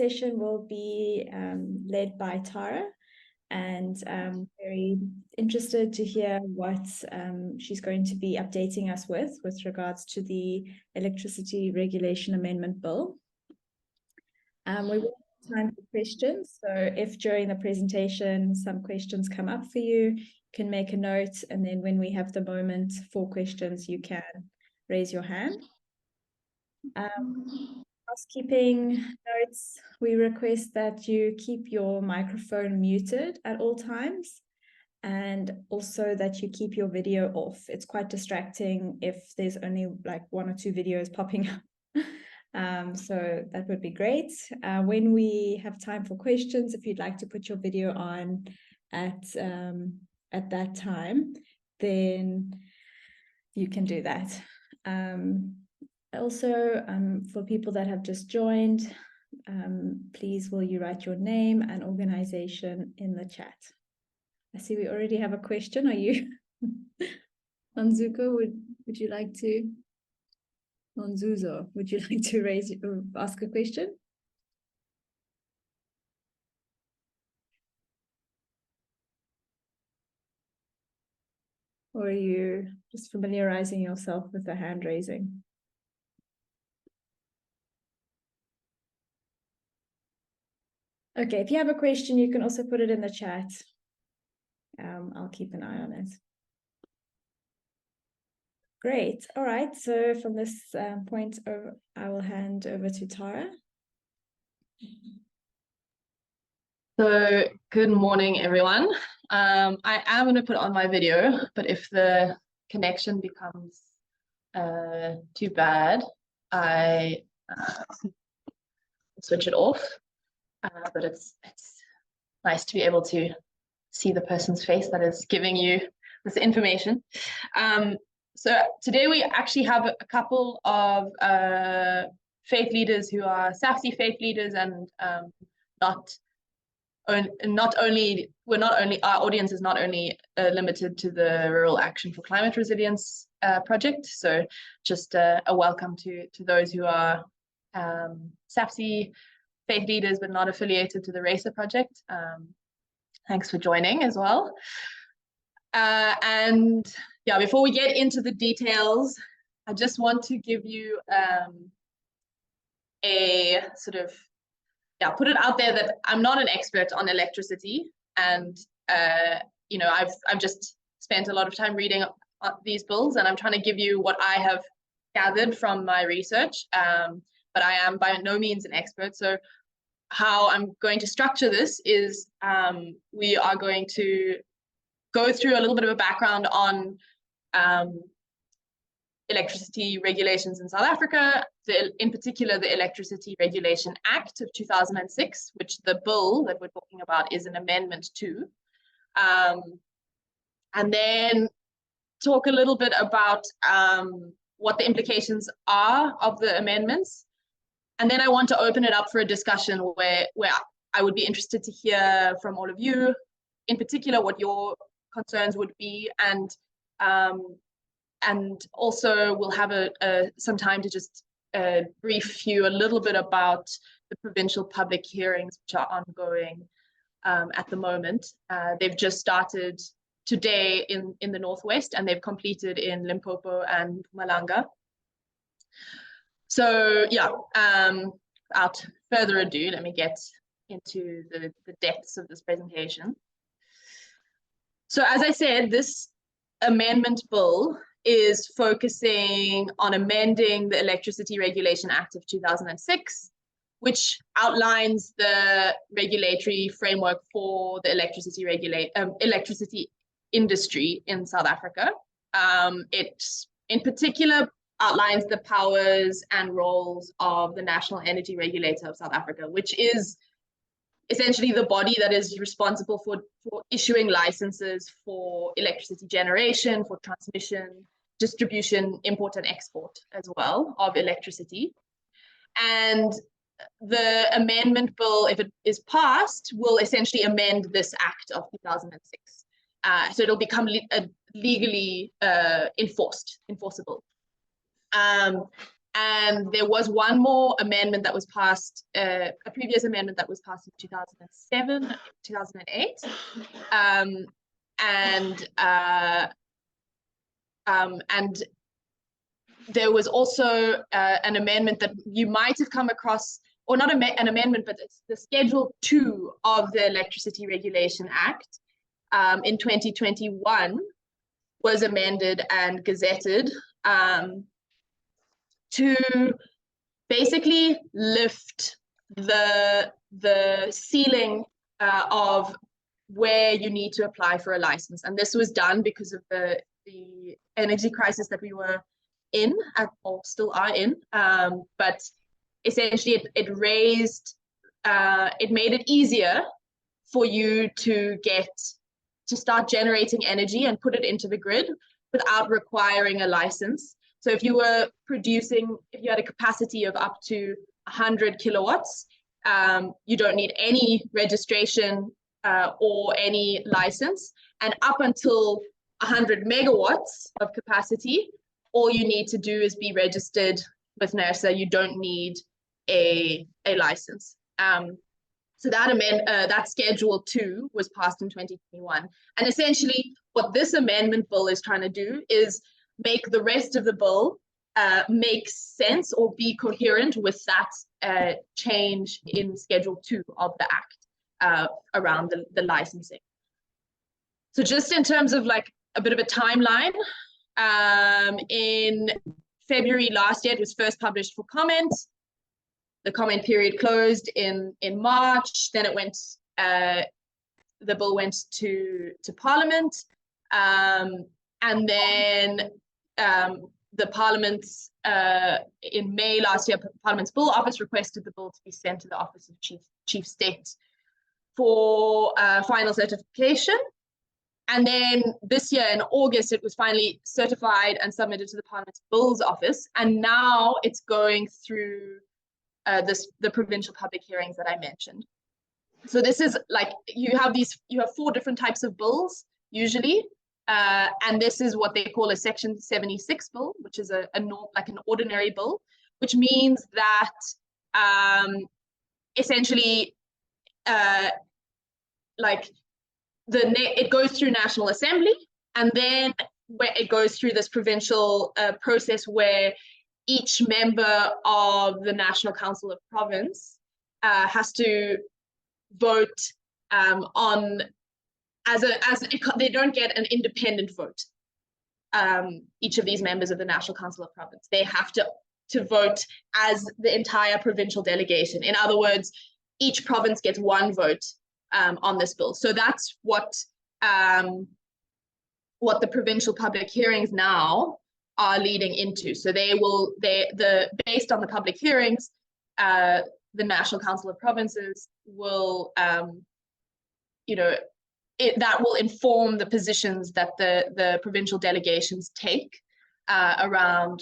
session will be led by Tara, and I'm very interested to hear what she's going to be updating us with regards to the Electricity Regulation Amendment Bill. We will have time for questions, so if during the presentation some questions come up for you, you can make a note, and then when we have the moment for questions, you can raise your hand. Housekeeping notes, we request that you keep your microphone muted at all times, and also that you keep your video off. It's quite distracting if there's only like 1 or 2 videos popping up. So that would be great. When we have time for questions, if you'd like to put your video on at that time, then you can do that. Also, for people that have just joined, please will you write your name and organization in the chat. I see we already have a question. Are you, Nzuko, would you like to, Nzuzo, would you like to ask a question? Or are you just familiarizing yourself with the hand raising? Okay, if you have a question, you can also put it in the chat. I'll keep an eye on it. Great. All right. So from this point, I will hand over to Tara. So good morning, everyone. I am going to put on my video, but if the connection becomes too bad, I switch it off. But it's nice to be able to see the person's face that is giving you this information. So today we actually have a couple of faith leaders who are SAFCEI faith leaders, and our audience is not only limited to the Rural Action for Climate Resilience project. So just a welcome to those who are SAFCEI faith leaders but not affiliated to the RACR project. Thanks for joining as well. And yeah, before we get into the details, I just want to give you a sort of, put it out there that I'm not an expert on electricity, and you know, I've just spent a lot of time reading these bills, and I'm trying to give you what I have gathered from my research, but I am by no means an expert. So how I'm going to structure this is we are going to go through a little bit of a background on electricity regulations in South Africa, in particular the Electricity Regulation Act of 2006, which the bill that we're talking about is an amendment to. And then talk a little bit about what the implications are of the amendments. And then I want to open it up for a discussion where I would be interested to hear from all of you, in particular what your concerns would be, and also we'll have some time to just brief you a little bit about the provincial public hearings which are ongoing at the moment. They've just started today in the Northwest, and they've completed in Limpopo and Mpumalanga. So yeah, without further ado, let me get into the depths of this presentation. So as I said, this amendment bill is focusing on amending the Electricity Regulation Act of 2006, which outlines the regulatory framework for the electricity industry in South Africa. It in particular outlines the powers and roles of the National Energy Regulator of South Africa, which is essentially the body that is responsible for issuing licenses for electricity generation, for transmission, distribution, import and export as well of electricity. And the amendment bill, if it is passed, will essentially amend this act of 2006. So it'll become legally enforceable. And there was one more amendment that was passed, a previous amendment that was passed in 2007, 2008. And there was also an amendment that you might have come across, or not an amendment, but it's the Schedule 2 of the Electricity Regulation Act in 2021 was amended and gazetted to basically lift the ceiling of where you need to apply for a license. And this was done because of the energy crisis that we were in, or still are in. But essentially it raised, it made it easier for you to start generating energy and put it into the grid without requiring a license. So if you were producing, if you had a capacity of up to 100 kilowatts, you don't need any registration or any license. And up until 100 megawatts of capacity, all you need to do is be registered with Nair. You don't need a license. So that Schedule 2 was passed in 2021. And essentially what this amendment bill is trying to do is make the rest of the bill make sense or be coherent with that change in Schedule 2 of the Act around the licensing. So just in terms of like a bit of a timeline, in February last year, it was first published for comment. The comment period closed in March. Then it went, the bill went to Parliament, and then the Parliament's in May last year, Parliament's Bill Office requested the bill to be sent to the Office of Chief State for final certification. And then this year in August, it was finally certified and submitted to the Parliament's Bills Office. And now it's going through the provincial public hearings that I mentioned. So this is like, you have 4 different types of bills usually. And this is what they call a Section 76 bill, which is like an ordinary bill, which means that essentially like it goes through National Assembly, and then where it goes through this provincial process where each member of the National Council of Province has to vote on they don't get an independent vote. Each of these members of the National Council of Province, they have to vote as the entire provincial delegation. In other words, each province gets 1 vote on this bill. So that's what the provincial public hearings now are leading into. So based on the public hearings, the National Council of Provinces will, that will inform the positions that the provincial delegations take around,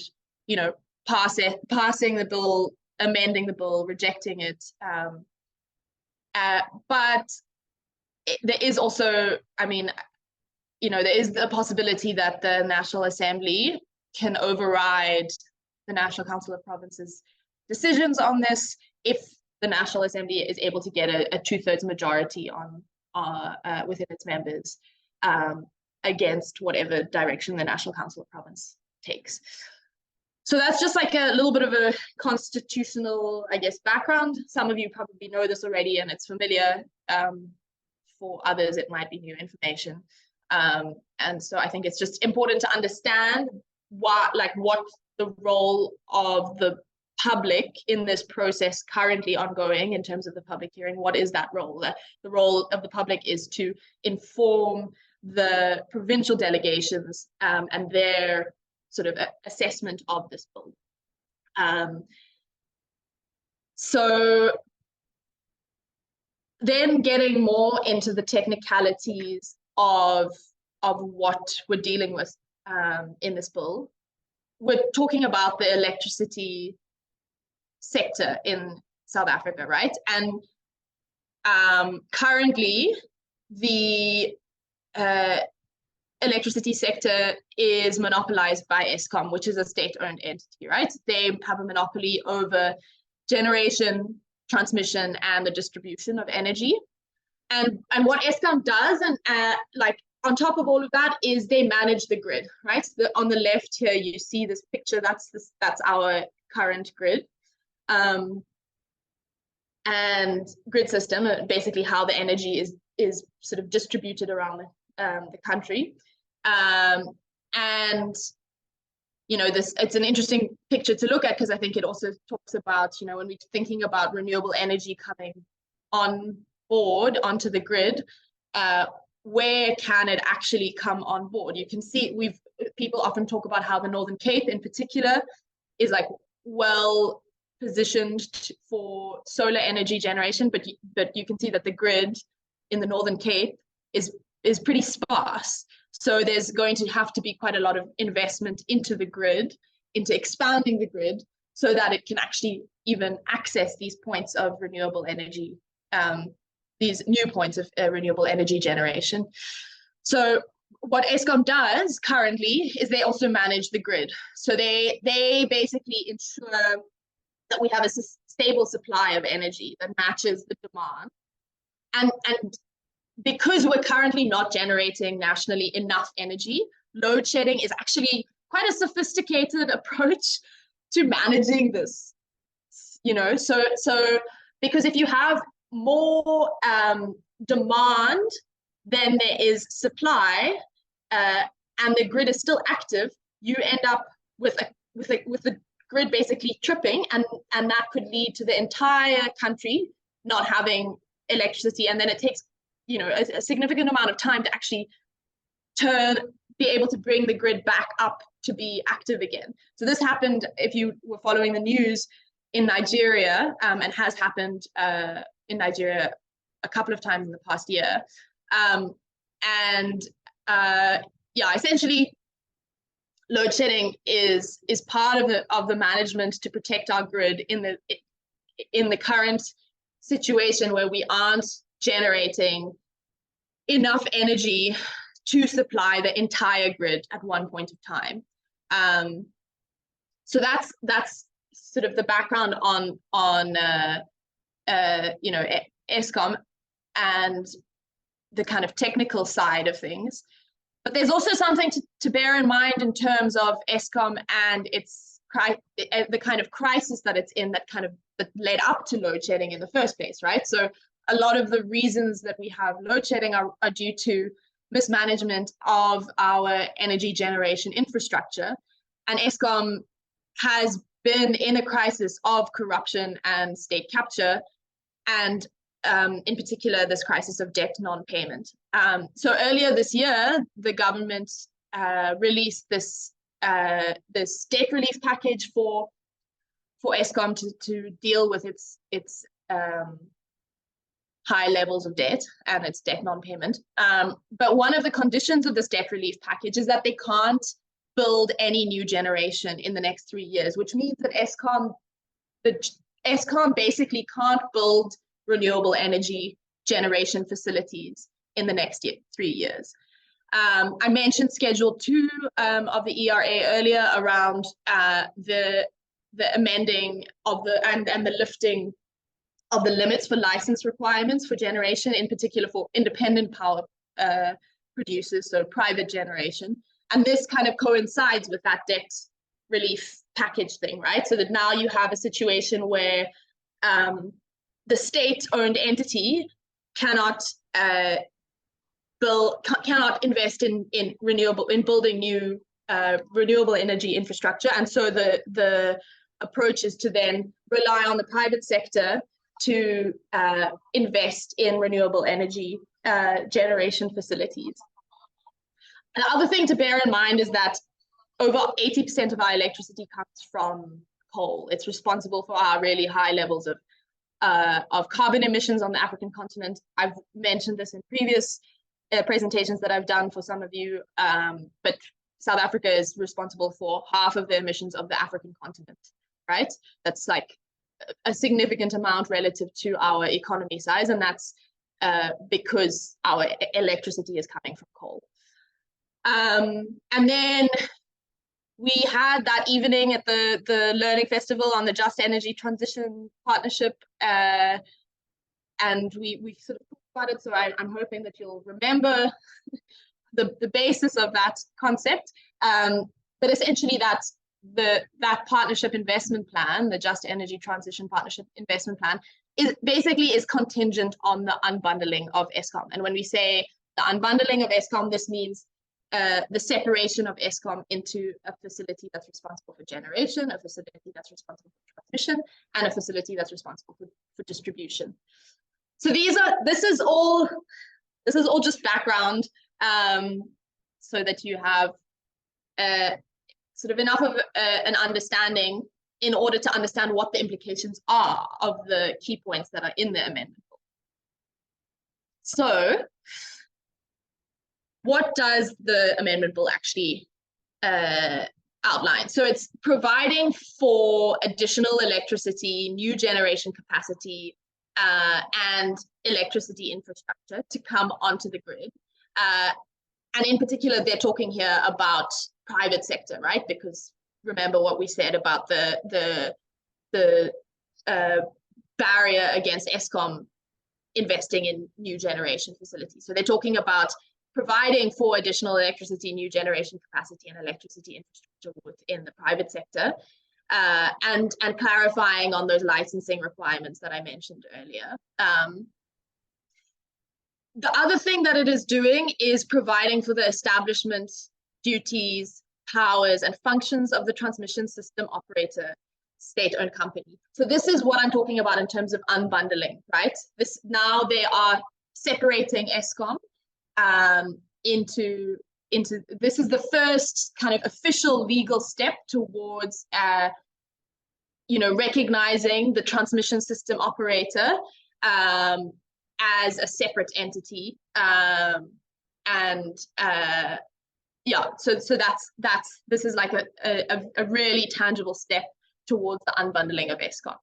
passing the bill, amending the bill, rejecting it. But there is also, there is the possibility that the National Assembly can override the National Council of Provinces' decisions on this if the National Assembly is able to get a 2/3 majority within its members against whatever direction the National Council of Province takes. So that's just like a little bit of a constitutional, I guess, background. Some of you probably know this already and it's familiar. For others, it might be new information. And so I think it's just important to understand what the role of the public in this process currently ongoing in terms of the public hearing. What is that role? The role of the public is to inform the provincial delegations and their sort of assessment of this bill. So then getting more into the technicalities of what we're dealing with in this bill, we're talking about the electricity sector in South Africa, right? And currently the electricity sector is monopolized by Eskom, which is a state-owned entity, right? They have a monopoly over generation, transmission, and the distribution of energy. And what Eskom does, and like on top of all of that, is they manage the grid, right? On the left here, you see this picture. That's our current grid. And grid system, basically how the energy is sort of distributed around the country. And you know, it's an interesting picture to look at, because I think it also talks about, you know, when we're thinking about renewable energy coming on board onto the grid, where can it actually come on board? You can see people often talk about how the Northern Cape in particular is like well positioned for solar energy generation, but you can see that the grid in the Northern Cape is pretty sparse. So there's going to have to be quite a lot of investment into the grid, into expanding the grid, so that it can actually even access these points of renewable energy, these new points of renewable energy generation. So what Eskom does currently is they also manage the grid. So they basically ensure that we have a stable supply of energy that matches the demand. And because we're currently not generating nationally enough energy, load shedding is actually quite a sophisticated approach to managing this. You know, so because if you have more demand than there is supply, and the grid is still active, you end up with the grid basically tripping, and that could lead to the entire country not having electricity, and then it takes, you know, a significant amount of time to actually be able to bring the grid back up to be active again. So this happened, if you were following the news, in Nigeria, and has happened in Nigeria a couple of times in the past year. Yeah, essentially, load shedding is part of the management to protect our grid in the current situation where we aren't generating enough energy to supply the entire grid at one point of time. So that's sort of the background on you know, Eskom and the kind of technical side of things. But there's also something to bear in mind in terms of Eskom and the kind of crisis that it's in, that led up to load shedding in the first place, right? So a lot of the reasons that we have load shedding are due to mismanagement of our energy generation infrastructure. And Eskom has been in a crisis of corruption and state capture, and in particular, this crisis of debt non-payment. So earlier this year, the government released this debt relief package for Eskom to deal with its high levels of debt and its debt non-payment. But one of the conditions of this debt relief package is that they can't build any new generation in the next 3 years, which means that Eskom basically can't build renewable energy generation facilities in the next 3 years. I mentioned Schedule 2 of the ERA earlier around the amending of and the lifting of the limits for license requirements for generation, in particular for independent power producers, so private generation. And this kind of coincides with that debt relief package thing, right? So that now you have a situation where the state-owned entity cannot invest in building new renewable energy infrastructure, and so the approach is to then rely on the private sector to invest in renewable energy generation facilities. The other thing to bear in mind is that over 80% of our electricity comes from coal. It's responsible for our really high levels of carbon emissions on the African continent. I've mentioned this in previous presentations that I've done for some of you, but South Africa is responsible for half of the emissions of the African continent, right? That's like a significant amount relative to our economy size, and that's because our electricity is coming from coal. And then we had that evening at the Learning Festival on the Just Energy Transition Partnership, and we sort of talked about it, so I'm hoping that you'll remember the basis of that concept. But essentially that partnership investment plan, the Just Energy Transition Partnership Investment Plan, is contingent on the unbundling of Eskom. And when we say the unbundling of Eskom, this means the separation of Eskom into a facility that's responsible for generation, a facility that's responsible for transmission, and a facility that's responsible for distribution. So this is all just background, so that you have sort of enough of an understanding in order to understand what the implications are of the key points that are in the amendment. So what does the amendment bill actually outline? So it's providing for additional electricity, new generation capacity, and electricity infrastructure to come onto the grid. And in particular, they're talking here about private sector, right? Because remember what we said about the barrier against Eskom investing in new generation facilities. So they're talking about providing for additional electricity, new generation capacity, and electricity infrastructure within the private sector, and clarifying on those licensing requirements that I mentioned earlier. The other thing that it is doing is providing for the establishment, duties, powers, and functions of the transmission system operator, state-owned company. So this is what I'm talking about in terms of unbundling, right? Now they are separating Eskom into this is the first kind of official legal step towards recognizing the transmission system operator as a separate entity, so this is like a really tangible step towards the unbundling of Eskom.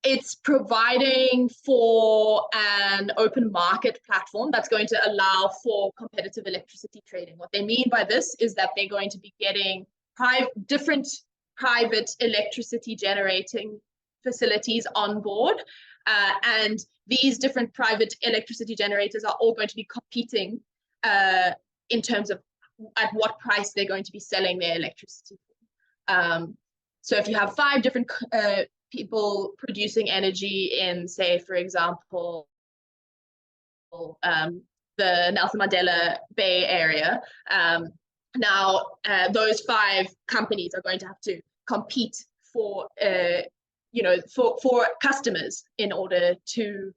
It's providing for an open market platform that's going to allow for competitive electricity trading. What they mean by this is that they're going to be getting different private electricity generating facilities on board, and these different private electricity generators are all going to be competing in terms of at what price they're going to be selling their electricity. So if you have 5 different people producing energy in, say, for example, the Nelson Mandela Bay area, now those 5 companies are going to have to compete for customers in order to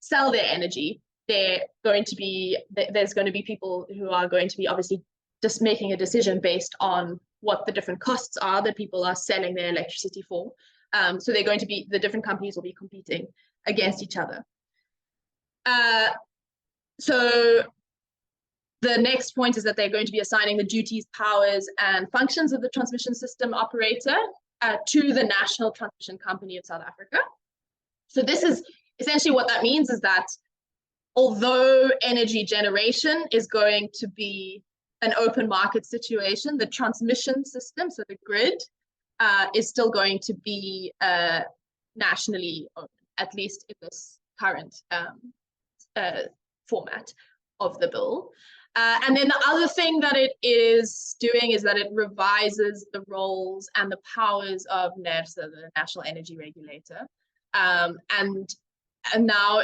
sell their energy. There's going to be people who are going to be obviously just making a decision based on what the different costs are that people are selling their electricity for. So they're going to be, the different companies will be competing against each other. So the next point is that they're going to be assigning the duties, powers, and functions of the transmission system operator to the National Transmission Company of South Africa. So this is essentially what that means, is that although energy generation is going to be an open market situation, the transmission system, so the grid, is still going to be nationally owned, at least in this current format of the bill. And then the other thing that it is doing is that it revises the roles and the powers of NERSA, the National Energy Regulator. And now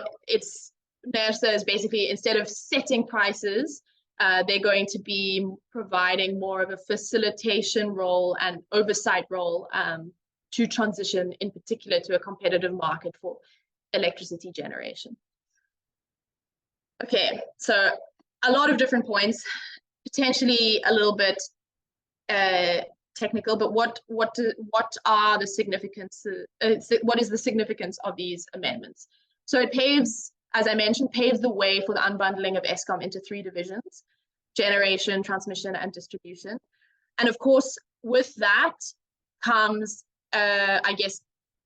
NERSA is basically, instead of setting prices, they're going to be providing more of a facilitation role and oversight role to transition, in particular, to a competitive market for electricity generation. Okay, so a lot of different points, potentially a little bit technical, but what are the significance? What is the significance of these amendments? So it paves, as I mentioned, paves the way for the unbundling of Eskom into 3 divisions: generation, transmission, and distribution. And of course, with that comes, I guess,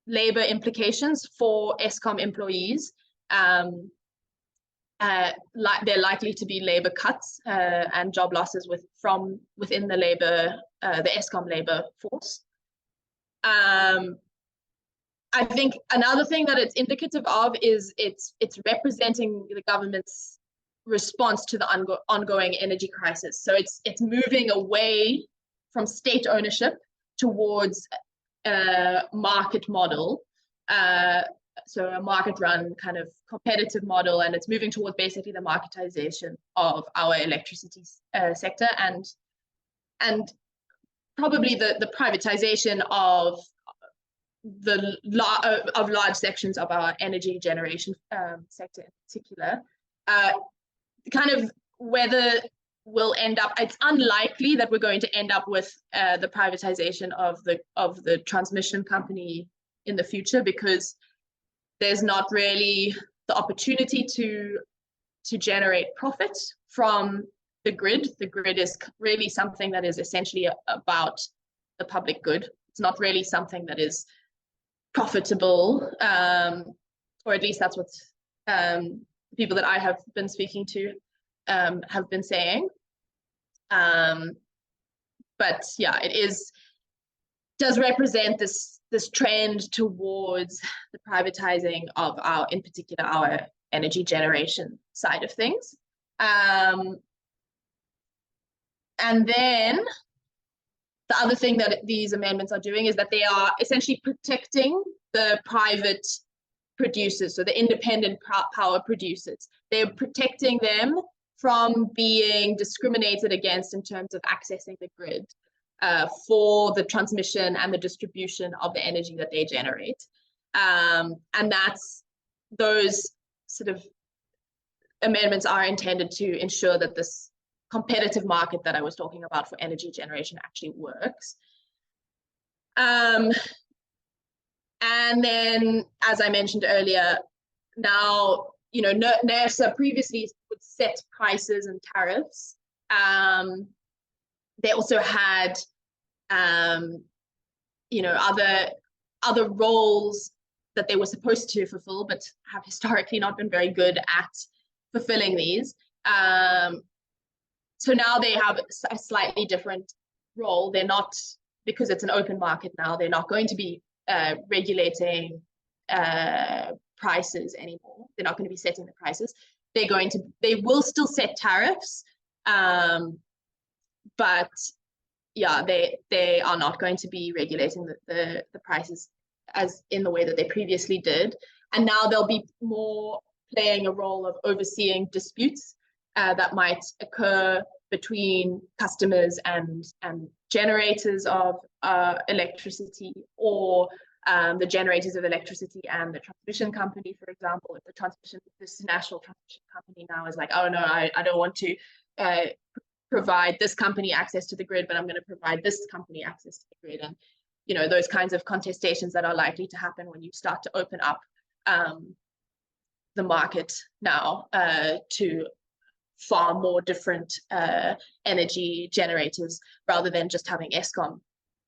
labor implications for Eskom employees. they're likely to be labor cuts and job losses from within the Eskom labor force. I think another thing that it's indicative of is it's representing the government's response to the ongoing energy crisis. So it's moving away from state ownership towards a market model, so a market-run kind of competitive model, and it's moving towards basically the marketization of our electricity sector and probably the privatization of large sections of our energy generation sector in particular. Kind of whether we'll end up, it's unlikely that we're going to end up with the privatization of the transmission company in the future, because there's not really the opportunity to generate profit from the grid. The grid is really something that is essentially about the public good. It's not really something that is profitable, or at least that's what people that I have been speaking to have been saying. But yeah, does represent this trend towards the privatizing of in particular our energy generation side of things. And then the other thing that these amendments are doing is that they are essentially protecting the private producers, so the independent power producers. They're protecting them from being discriminated against in terms of accessing the grid for the transmission and the distribution of the energy that they generate. And those sort of amendments are intended to ensure that this competitive market that I was talking about for energy generation actually works. And then, as I mentioned earlier, now, you know, NERSA previously would set prices and tariffs. They also had, you know, other roles that they were supposed to fulfill, but have historically not been very good at fulfilling these. So now they have a slightly different role. They're not, because it's an open market now, they're not going to be regulating prices anymore. They're not going to be setting the prices. They will still set tariffs, but yeah, they are not going to be regulating the prices as in the way that they previously did. And now they'll be more playing a role of overseeing disputes that might occur between customers and generators of electricity, or the generators of electricity and the transmission company, for example. If this national transmission company now is like, oh no, I don't want to provide this company access to the grid, but I'm going to provide this company access to the grid. And, you know, those kinds of contestations that are likely to happen when you start to open up the market now to far more different energy generators, rather than just having Eskom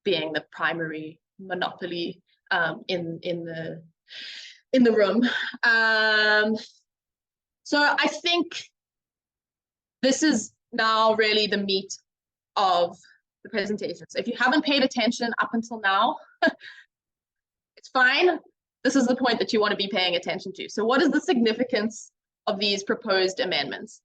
being the primary monopoly in the room. So I think this is now really the meat of the presentation. So if you haven't paid attention up until now, it's fine. This is the point that you want to be paying attention to. So what is the significance of these proposed amendments?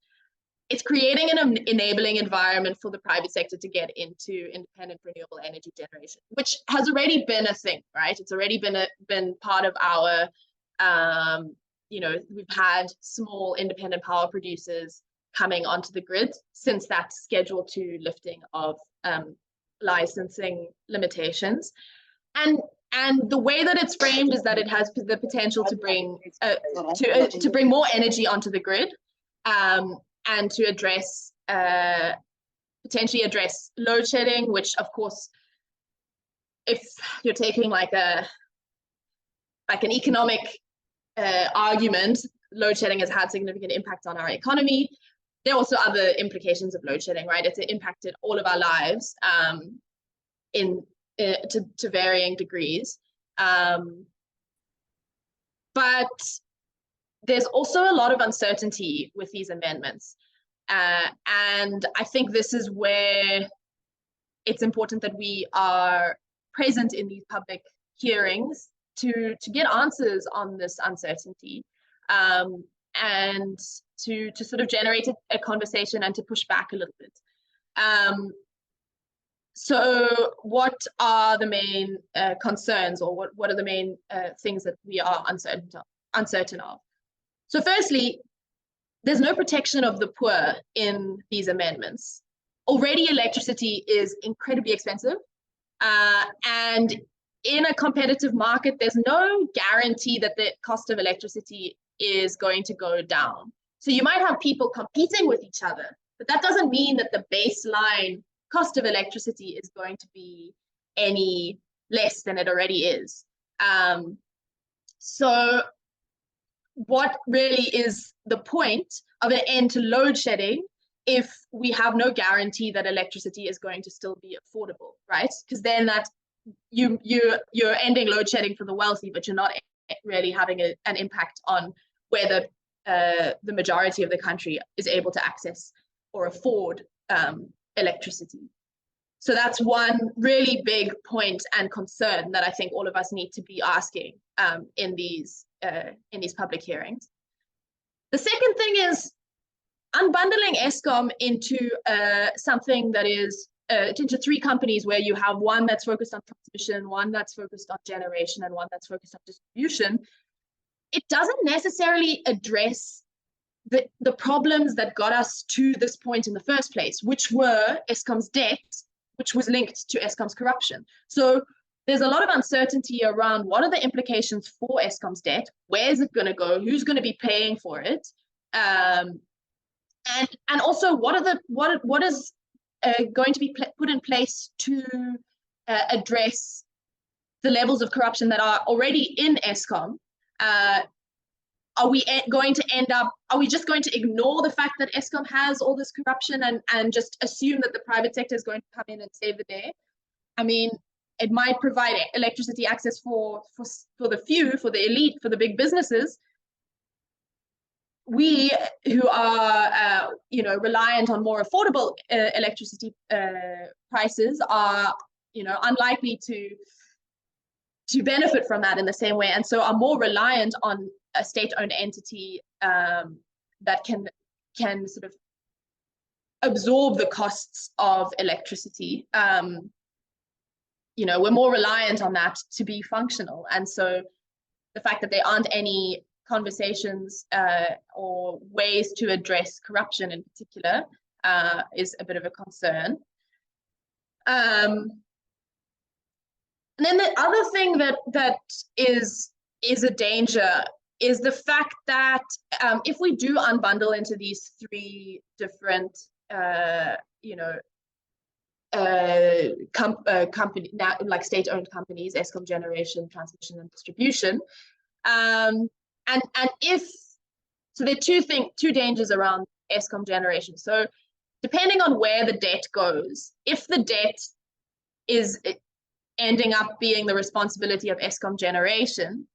It's creating an enabling environment for the private sector to get into independent renewable energy generation, which has already been a thing, right? It's already been part of our, you know, we've had small independent power producers coming onto the grid since that Schedule 2 lifting of licensing limitations. And the way that it's framed is that it has the potential to bring more energy onto the grid, and to address potentially address load shedding, which of course, if you're taking like an economic argument, load shedding has had significant impact on our economy. There are also other implications of load shedding, right? It's impacted all of our lives to varying degrees. But there's also a lot of uncertainty with these amendments. And I think this is where it's important that we are present in these public hearings to get answers on this uncertainty, and to sort of generate a conversation and to push back a little bit. So what are the main concerns, or what are the main things that we are uncertain of? So firstly, there's no protection of the poor in these amendments. Already electricity is incredibly expensive, and in a competitive market, there's no guarantee that the cost of electricity is going to go down. So you might have people competing with each other, but that doesn't mean that the baseline cost of electricity is going to be any less than it already is. So what really is the point of an end to load shedding if we have no guarantee that electricity is going to still be affordable, right? Because then that you're ending load shedding for the wealthy, but you're not really having an impact on whether the majority of the country is able to access or afford electricity. So that's one really big point and concern that I think all of us need to be asking in these public hearings. The second thing is unbundling Eskom into something that is into three companies, where you have one that's focused on transmission, one that's focused on generation, and one that's focused on distribution. It doesn't necessarily address the problems that got us to this point in the first place, which were Eskom's debt, which was linked to Eskom's corruption. So there's a lot of uncertainty around what are the implications for Eskom's debt, where is it going to go, who's going to be paying for it, and also what is going to be put in place to address the levels of corruption that are already in Eskom. Are we going to end up, are we just going to ignore the fact that Eskom has all this corruption and just assume that the private sector is going to come in and save the day? I mean, it might provide electricity access for the few, for the elite, for the big businesses. We who are reliant on more affordable electricity prices are unlikely to benefit from that in the same way, and so are more reliant on a state-owned entity that can sort of absorb the costs of electricity. We're more reliant on that to be functional, and so the fact that there aren't any conversations or ways to address corruption in particular is a bit of a concern. And then the other thing that is a danger is the fact that if we do unbundle into these three different company, like state-owned companies, Eskom, generation, transmission, and distribution, and if so, there are two dangers around Eskom generation. So depending on where the debt goes, if the debt is ending up being the responsibility of Eskom generation,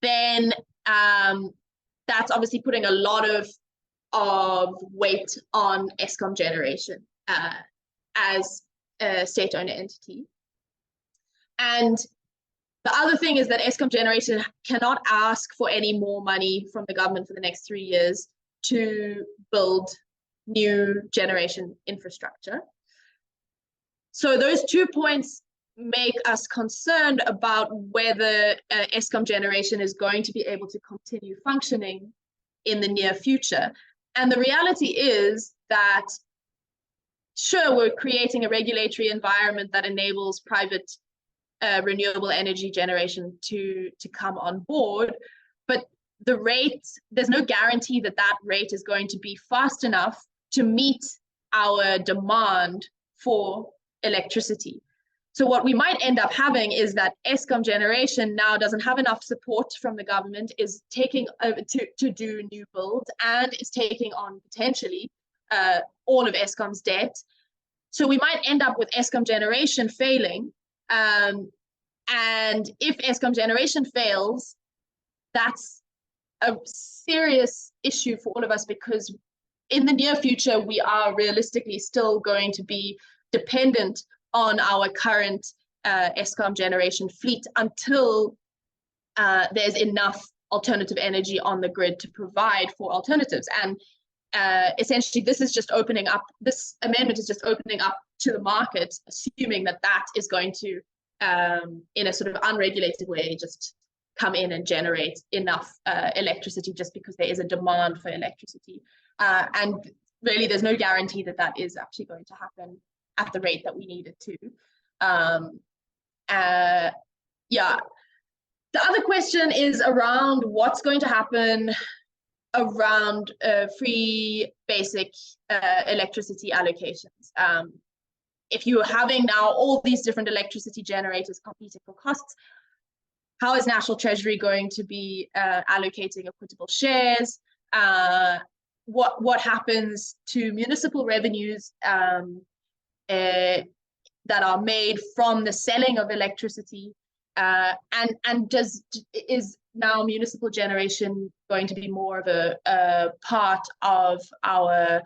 then that's obviously putting a lot of weight on Eskom generation as a state-owned entity. And the other thing is that Eskom generation cannot ask for any more money from the government for the next 3 years to build new generation infrastructure. So those 2 points make us concerned about whether Eskom generation is going to be able to continue functioning in the near future. And the reality is that, sure, we're creating a regulatory environment that enables private renewable energy generation to come on board, but the rate, there's no guarantee that that rate is going to be fast enough to meet our demand for electricity. So what we might end up having is that Eskom generation now doesn't have enough support from the government, is taking over to do new builds, and is taking on potentially all of Eskom's debt. So we might end up with Eskom generation failing. And if Eskom generation fails, that's a serious issue for all of us, because in the near future, we are realistically still going to be dependent on our current Eskom generation fleet until there's enough alternative energy on the grid to provide for alternatives. And essentially, this amendment is just opening up to the market, assuming that that is going to, in a sort of unregulated way, just come in and generate enough electricity just because there is a demand for electricity. And really, there's no guarantee that that is actually going to happen at the rate that we need it to. Yeah. The other question is around what's going to happen around free basic electricity allocations. If you're having now all these different electricity generators competing for costs, how is National Treasury going to be allocating equitable shares? What happens to municipal revenues that are made from the selling of electricity? And is now municipal generation going to be more of a part of our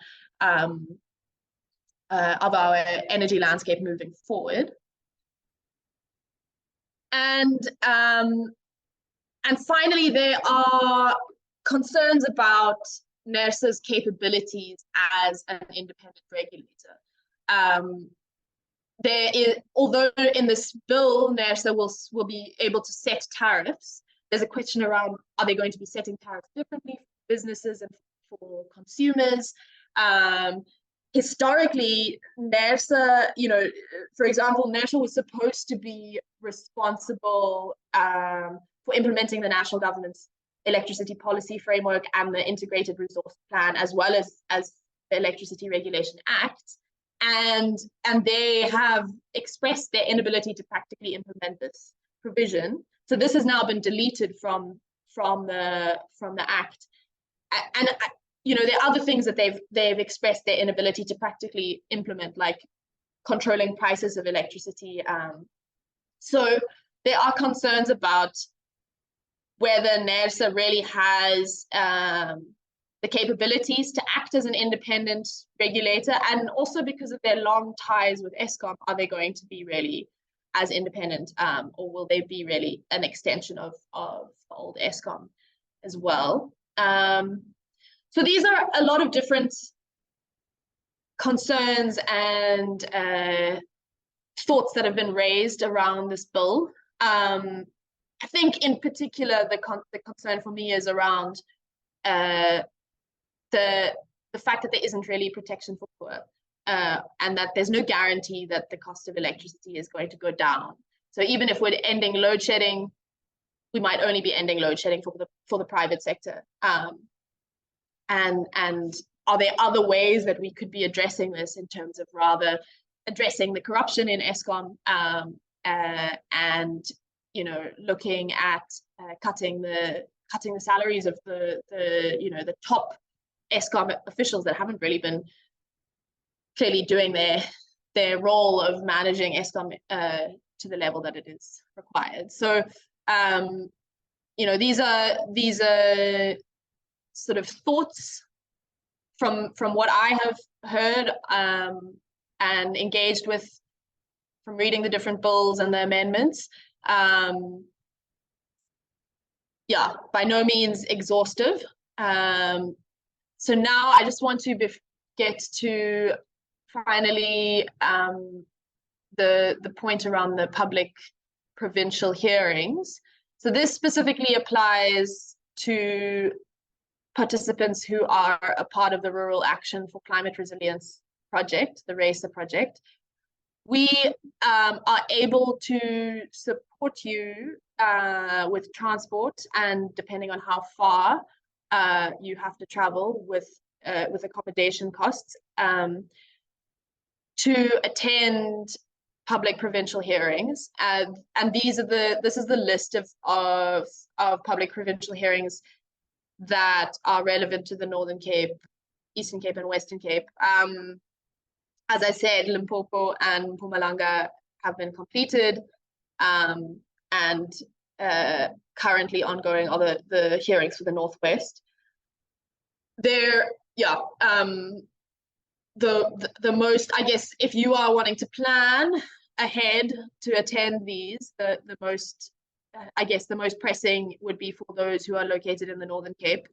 energy landscape moving forward? And finally, there are concerns about NERSA's capabilities as an independent regulator. Although in this bill, NERSA will be able to set tariffs, there's a question around, are they going to be setting tariffs differently for businesses and for consumers? Historically, NERSA, for example, NERSA was supposed to be responsible for implementing the national government's electricity policy framework and the integrated resource plan, as well as the Electricity Regulation Act. And they have expressed their inability to practically implement this provision. So this has now been deleted from the Act. And there are other things that they've expressed their inability to practically implement, like controlling prices of electricity. So there are concerns about whether NERSA really has the capabilities to act as an independent regulator, and also because of their long ties with Eskom, are they going to be really as independent, or will they be really an extension of old Eskom as well? So these are a lot of different concerns and thoughts that have been raised around this bill. I think in particular, the concern for me is around the fact that there isn't really protection for poor, and that there's no guarantee that the cost of electricity is going to go down. So even if we're ending load shedding, we might only be ending load shedding for the private sector. And are there other ways that we could be addressing this in terms of rather addressing the corruption in Eskom, and looking at cutting the salaries of the top Eskom officials that haven't really been clearly doing their role of managing Eskom to the level that it is required. So these are sort of thoughts from what I have heard and engaged with from reading the different bills and the amendments. Yeah, by no means exhaustive. So now I just want to get to finally the point around the public provincial hearings. So this specifically applies to participants who are a part of the Rural Action for Climate Resilience project, the RACR project. We are able to support you with transport, and depending on how far you have to travel, with accommodation costs, to attend public provincial hearings. And this is the list of public provincial hearings that are relevant to the Northern Cape, Eastern Cape, and Western Cape. As I said, Limpopo and Mpumalanga have been completed, and currently ongoing are the hearings for the Northwest. They're, yeah, the most, I guess, if you are wanting to plan ahead to attend these, the most, I guess, the most pressing would be for those who are located in the Northern Cape,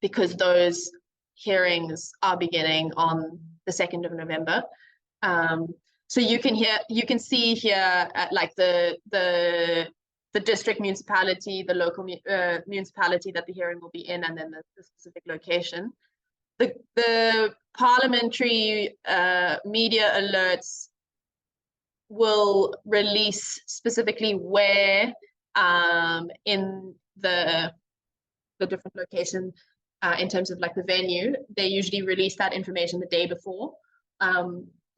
because those hearings are beginning on the 2nd of November. So you can see here like the district municipality, the local municipality that the hearing will be in, and then the specific location. The parliamentary media alerts will release specifically where in the different location in terms of like the venue. They usually release that information the day before.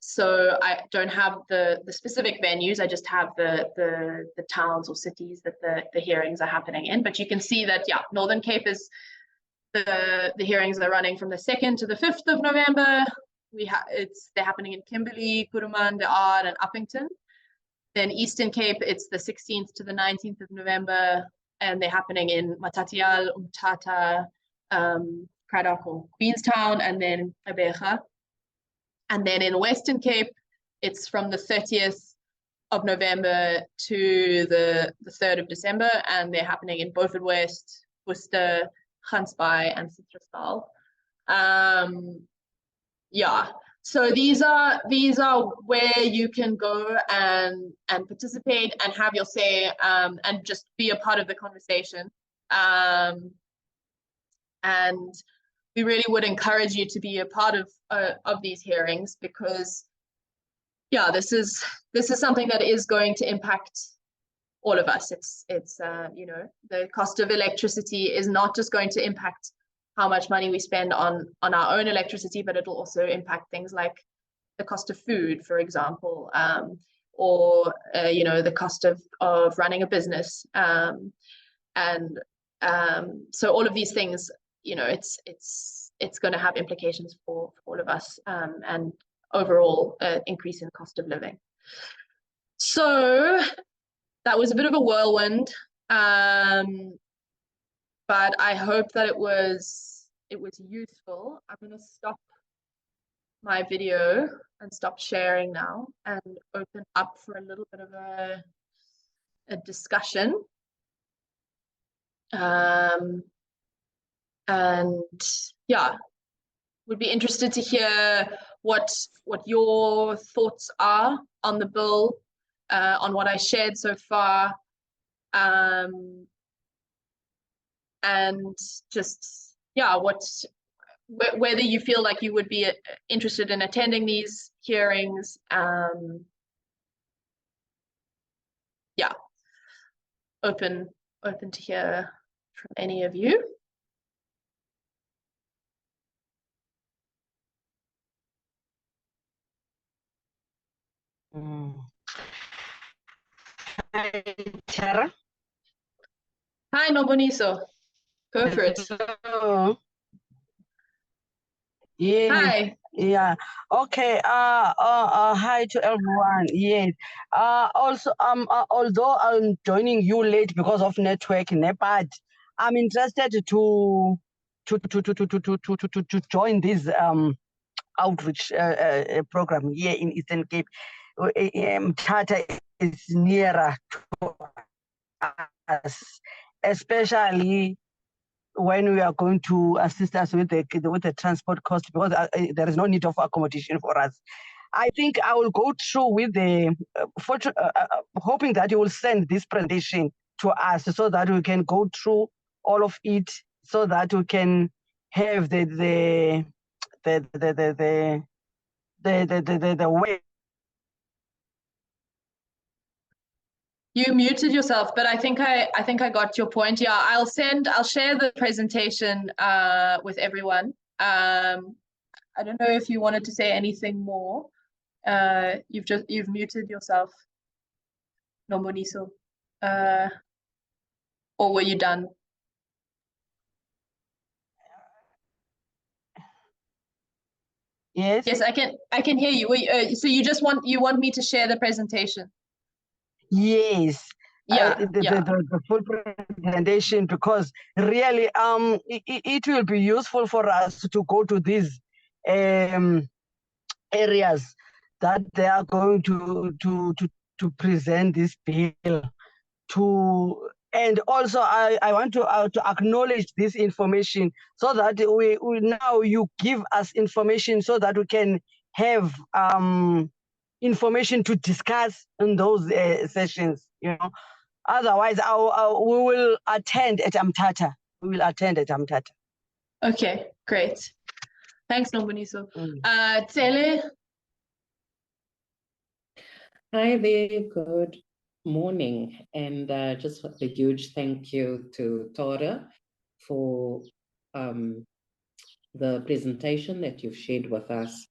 So I don't have the specific venues. I just have the towns or cities that the hearings are happening in. But you can see that, yeah, Northern Cape is the hearings are running from the 2nd to the 5th of November. They're happening in Kimberley, Kuruman, De Aar, and Uppington. Then Eastern Cape, it's the 16th to the 19th of November, and they're happening in Matatial, Umtata, Cradock or Queenstown, and then Abeja. And then in Western Cape, it's from the 30th of November to the 3rd of December, and they're happening in Beaufort West, Worcester, Gansbaai, and Citrusdal. Yeah, so these are where you can go and participate and have your say, and just be a part of the conversation. And we really would encourage you to be a part of these hearings, because, yeah, this is something that is going to impact all of us. It's you know, the cost of electricity is not just going to impact how much money we spend on our own electricity, but it'll also impact things like the cost of food, for example, or you know, the cost of running a business, and so all of these things, you know, it's going to have implications for all of us, and overall increase in cost of living. So that was a bit of a whirlwind, but I hope that it was useful. I'm going to stop my video and stop sharing now and open up for a little bit of a discussion. And yeah, would be interested to hear what your thoughts are on the bill, on what I shared so far, and just, yeah, whether you feel like you would be interested in attending these hearings. Yeah, open to hear from any of you. Hi, Tara. Hi, Noboniso. Go for it. Hello. Yes. Hi. Yeah. Okay. Hi to everyone. Yes. Also, although I'm joining you late because of network, but I'm interested to join this outreach program here in Eastern Cape. Tata is nearer to us, especially when we are going to assist us with the transport cost, because there is no need of accommodation for us. I think I will go through with the hoping that you will send this presentation to us so that we can go through all of it, so that we can have the way. You muted yourself, but I think I got your point. Yeah, I'll share the presentation with everyone. I don't know if you wanted to say anything more. You've muted yourself, Nomboniso. Or were you done? Yes. Yes, I can hear you. So you want me to share the presentation? Yes. Yeah, The full presentation, because really it will be useful for us to go to these areas that they are going to present this bill to. And also I want to acknowledge this information, so that we now you give us information so that we can have information to discuss in those sessions, you know. Otherwise, we will attend at Amtata. We will attend at Amtata. Okay, great. Thanks, Nomboniso. Mm. Tsele. Hi there, good morning. And just a huge thank you to Tora for the presentation that you've shared with us.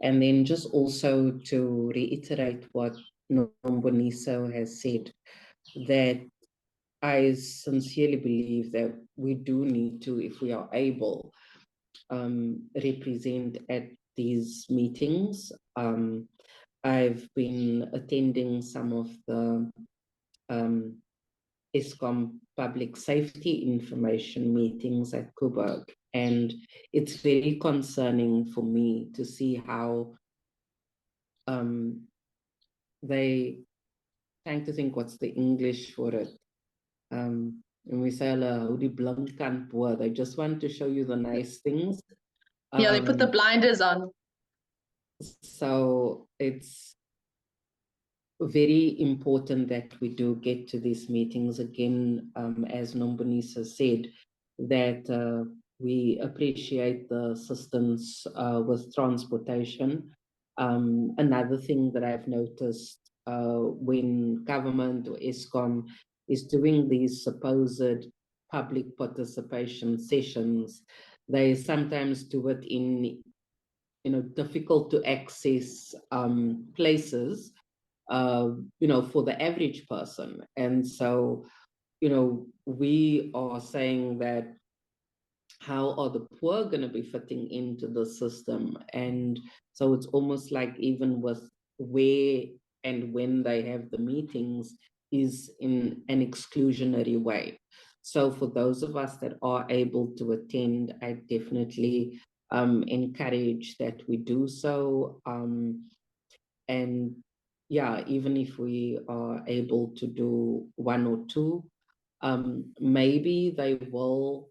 And then just also to reiterate what Nomboniso has said, that I sincerely believe that we do need to, if we are able, represent at these meetings. I've been attending some of the Eskom public safety information meetings at Coburg, and it's very concerning for me to see how they, trying to think what's the English for it. And we say, they just want to show you the nice things. Yeah, they put the blinders on. So it's very important that we do get to these meetings again, as Nombonisa said, that we appreciate the assistance with transportation. Another thing that I've noticed when government or Eskom is doing these supposed public participation sessions, they sometimes do it in difficult to access places, for the average person. And so, we are saying that how are the poor going to be fitting into the system? And so it's almost like even with where and when they have the meetings is in an exclusionary way. So for those of us that are able to attend, I definitely encourage that we do so. And yeah, even if we are able to do one or two, maybe they will,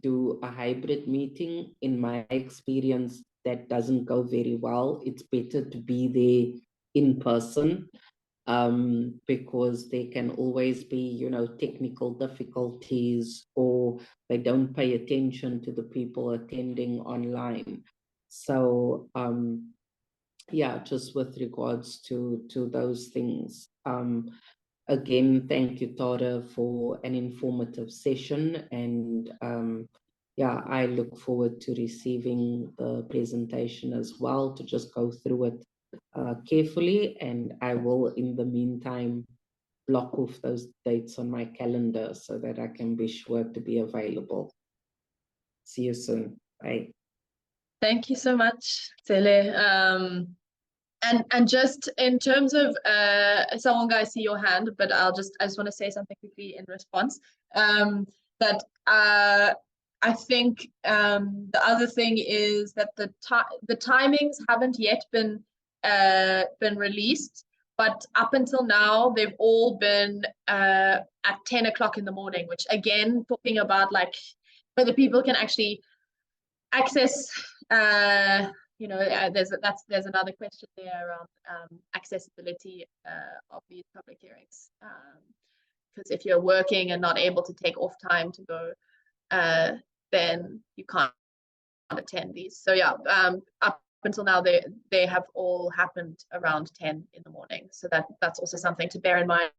do a hybrid meeting. In my experience, that doesn't go very well. It's better to be there in person, because there can always be, technical difficulties, or they don't pay attention to the people attending online. So, yeah, just with regards to those things. Again, thank you, Tora, for an informative session. And yeah, I look forward to receiving the presentation as well, to just go through it carefully. And I will, in the meantime, block off those dates on my calendar so that I can be sure to be available. See you soon. Bye. Thank you so much, Tsele. And just in terms of Sawonga, I see your hand, but I just want to say something quickly in response. That I think the other thing is that the timings haven't yet been released, but up until now they've all been at 10 o'clock in the morning, which again, talking about like whether people can actually access. There's another question there around accessibility of these public hearings, because if you're working and not able to take off time to go, then you can't attend these. So yeah, up until now they have all happened around 10 in the morning. So that's also something to bear in mind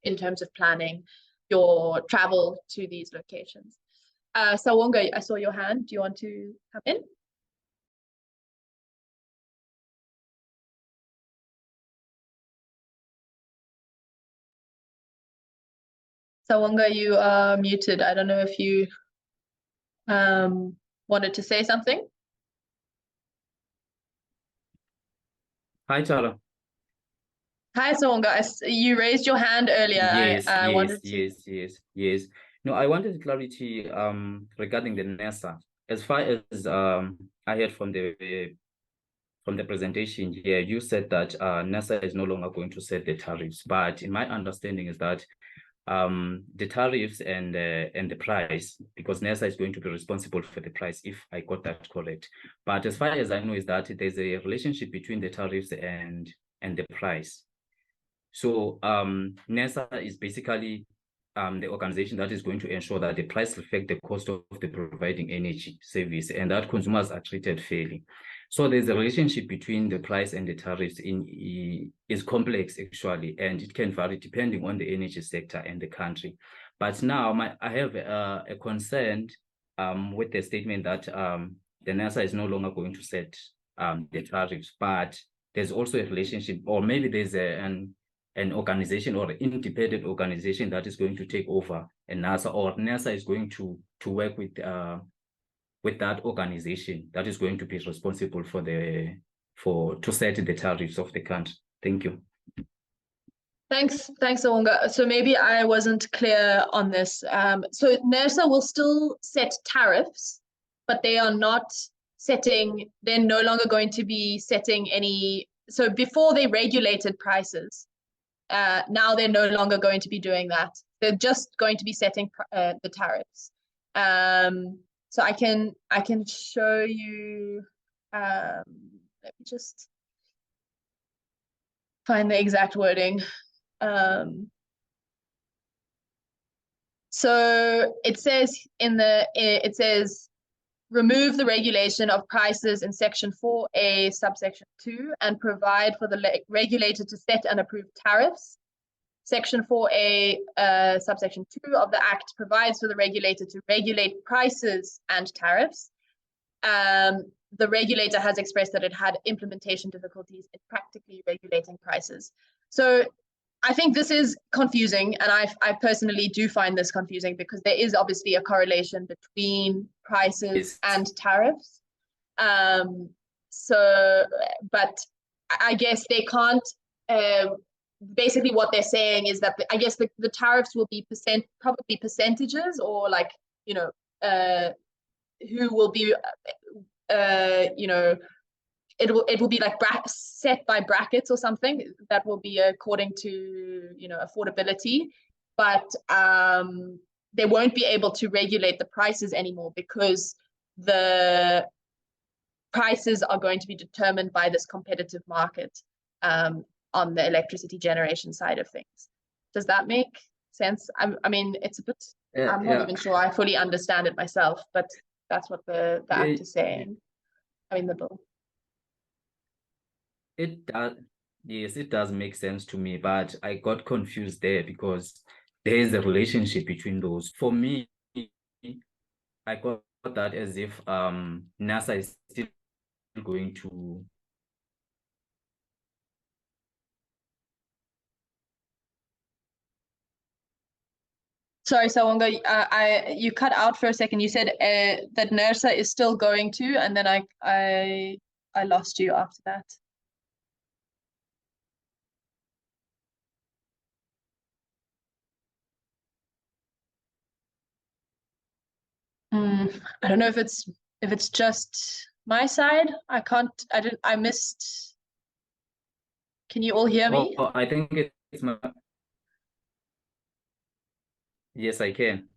in terms of planning your travel to these locations. Sawonga, I saw your hand. Do you want to come in? Sawonga, you are muted. I don't know if you wanted to say something. Hi, Tara. Hi, Songa. You raised your hand earlier. Yes, I yes, wanted to. yes. No, I wanted clarity regarding the NESA. As far as I heard from the presentation here, you said that NESA is no longer going to set the tariffs. But in my understanding is that the tariffs and the price, because NESA is going to be responsible for the price, if I got that correct. But as far as I know is that there's a relationship between the tariffs and the price. So NESA is basically the organization that is going to ensure that the price reflects the cost of the providing energy service and that consumers are treated fairly. So there's a relationship between the price and the tariffs is complex actually, and it can vary depending on the energy sector and the country. But now I have a concern with the statement that the NESA is no longer going to set the tariffs, but there's also a relationship, or maybe there's an organization or an independent organization that is going to take over and NASA, or NASA is going to work with that organization that is going to be responsible to set the tariffs of the country. Thank you. Thanks, Songa. So maybe I wasn't clear on this. So NERSA will still set tariffs, but they are not setting, they're no longer going to be setting any, so before they regulated prices, now they're no longer going to be doing that. They're just going to be setting the tariffs. So I can show you. Let me just find the exact wording. So it says remove the regulation of prices in section 4A subsection 2 and provide for the regulator to set and approve tariffs. Section 4A subsection 2 of the Act provides for the regulator to regulate prices and tariffs. The regulator has expressed that it had implementation difficulties in practically regulating prices. So I think this is confusing, and I personally do find this confusing because there is obviously a correlation between prices and tariffs. But I guess they can't, basically what they're saying is that I guess the tariffs will be probably percentages, or like, who will be, it will be like set by brackets or something that will be according to, affordability, but they won't be able to regulate the prices anymore because the prices are going to be determined by this competitive market on the electricity generation side of things. Does that make sense? I mean, it's a bit, I'm not even sure I fully understand it myself, but that's what the Act is saying. I mean, the bill. It does, yes, it does make sense to me, but I got confused there because there is a relationship between those. For me, I got that as if NASA is still going to. Sorry, Sawonga, you cut out for a second. You said that NERSA is still going to, and then I lost you after that. I don't know if it's just my side. I missed. Can you all hear me? Oh, I think it's my. Yes, I can.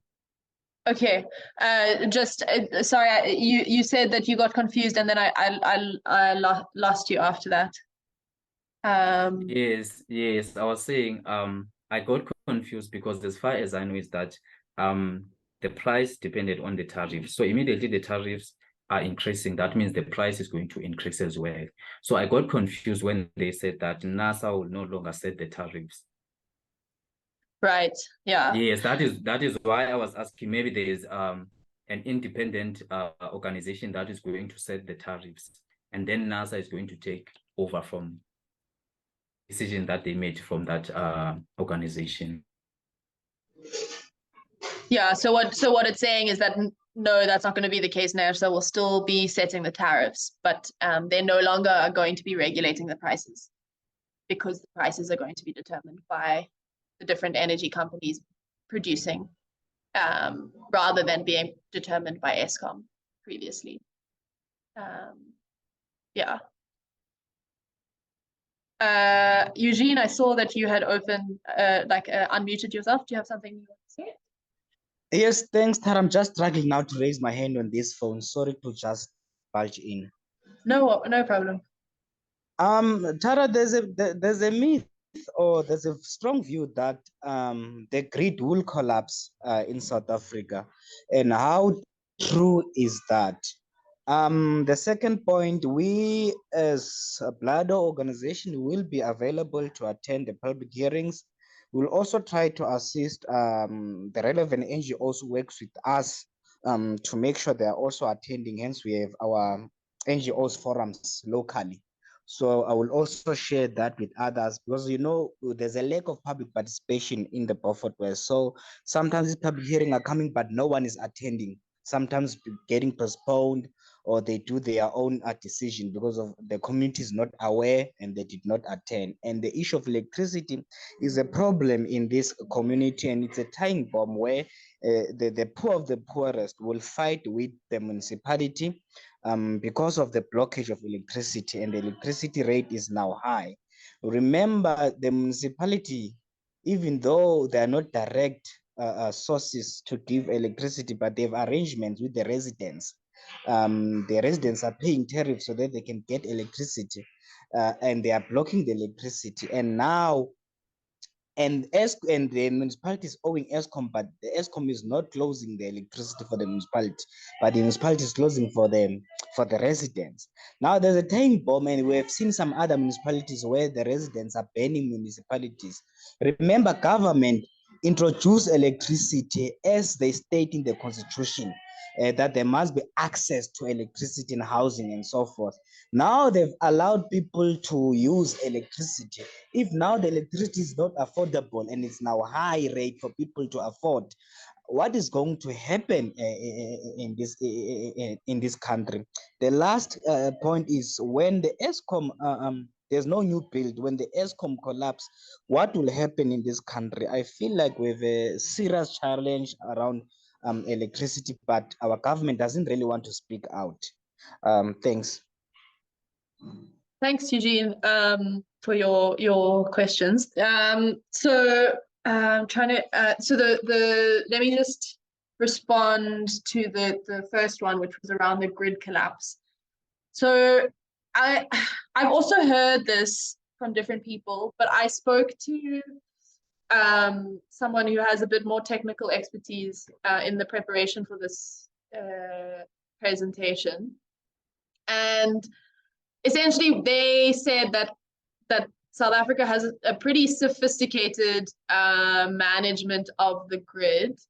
Okay, just sorry. You said that you got confused, and then I lost you after that. Yes. I was saying I got confused because as far as I know is that the price depended on the tariff. So immediately the tariffs are increasing. That means the price is going to increase as well. So I got confused when they said that NASA will no longer set the tariffs. Right. Yeah. Yes, that is why I was asking. Maybe there is an independent organization that is going to set the tariffs, and then NASA is going to take over from decision that they made from that organization. Yeah. So what it's saying is that no, that's not going to be the case. NERSA will still be setting the tariffs, but they no longer are going to be regulating the prices. because the prices are going to be determined by the different energy companies producing, rather than being determined by Eskom previously. Yeah. Eugene, I saw that you had opened, unmuted yourself. Do you have something you want to say? Yes, thanks, Tara. I'm just struggling now to raise my hand on this phone. Sorry to just barge in. No problem. Tara, there's a myth, or there's a strong view that the grid will collapse in South Africa. And how true is that? The second point, we as a Bladder organization will be available to attend the public hearings. We'll also try to assist the relevant NGOs who works with us to make sure they are also attending. Hence, we have our NGOs forums locally. So I will also share that with others, because there's a lack of public participation in the Beaufort West. So sometimes these public hearings are coming, but no one is attending. Sometimes getting postponed, or they do their own decision because of the community is not aware and they did not attend. And the issue of electricity is a problem in this community, and it's a time bomb where the poor of the poorest will fight with the municipality because of the blockage of electricity, and the electricity rate is now high. Remember, the municipality, even though they are not direct sources to give electricity, but they have arrangements with the residents. The residents are paying tariffs so that they can get electricity, and they are blocking the electricity. And now, and the municipality is owing Eskom, but the Eskom is not closing the electricity for the municipality, but the municipality is closing for the residents. Now there's a time bomb, and we have seen some other municipalities where the residents are banning municipalities. Remember, government introduced electricity as they state in the constitution, that there must be access to electricity and housing and so forth. Now they've allowed people to use electricity. If now the electricity is not affordable and it's now high rate for people to afford, what is going to happen in this country? The last point is, when the Eskom there's no new build, when the Eskom collapse, what will happen in this country? I feel like we have a serious challenge around electricity, but our government doesn't really want to speak out. Thanks. Thanks, Eugene, for your questions. So let me just respond to the first one, which was around the grid collapse. So I've also heard this from different people, but I spoke to someone who has a bit more technical expertise in the preparation for this presentation, and essentially they said that South Africa has a pretty sophisticated management of the grid,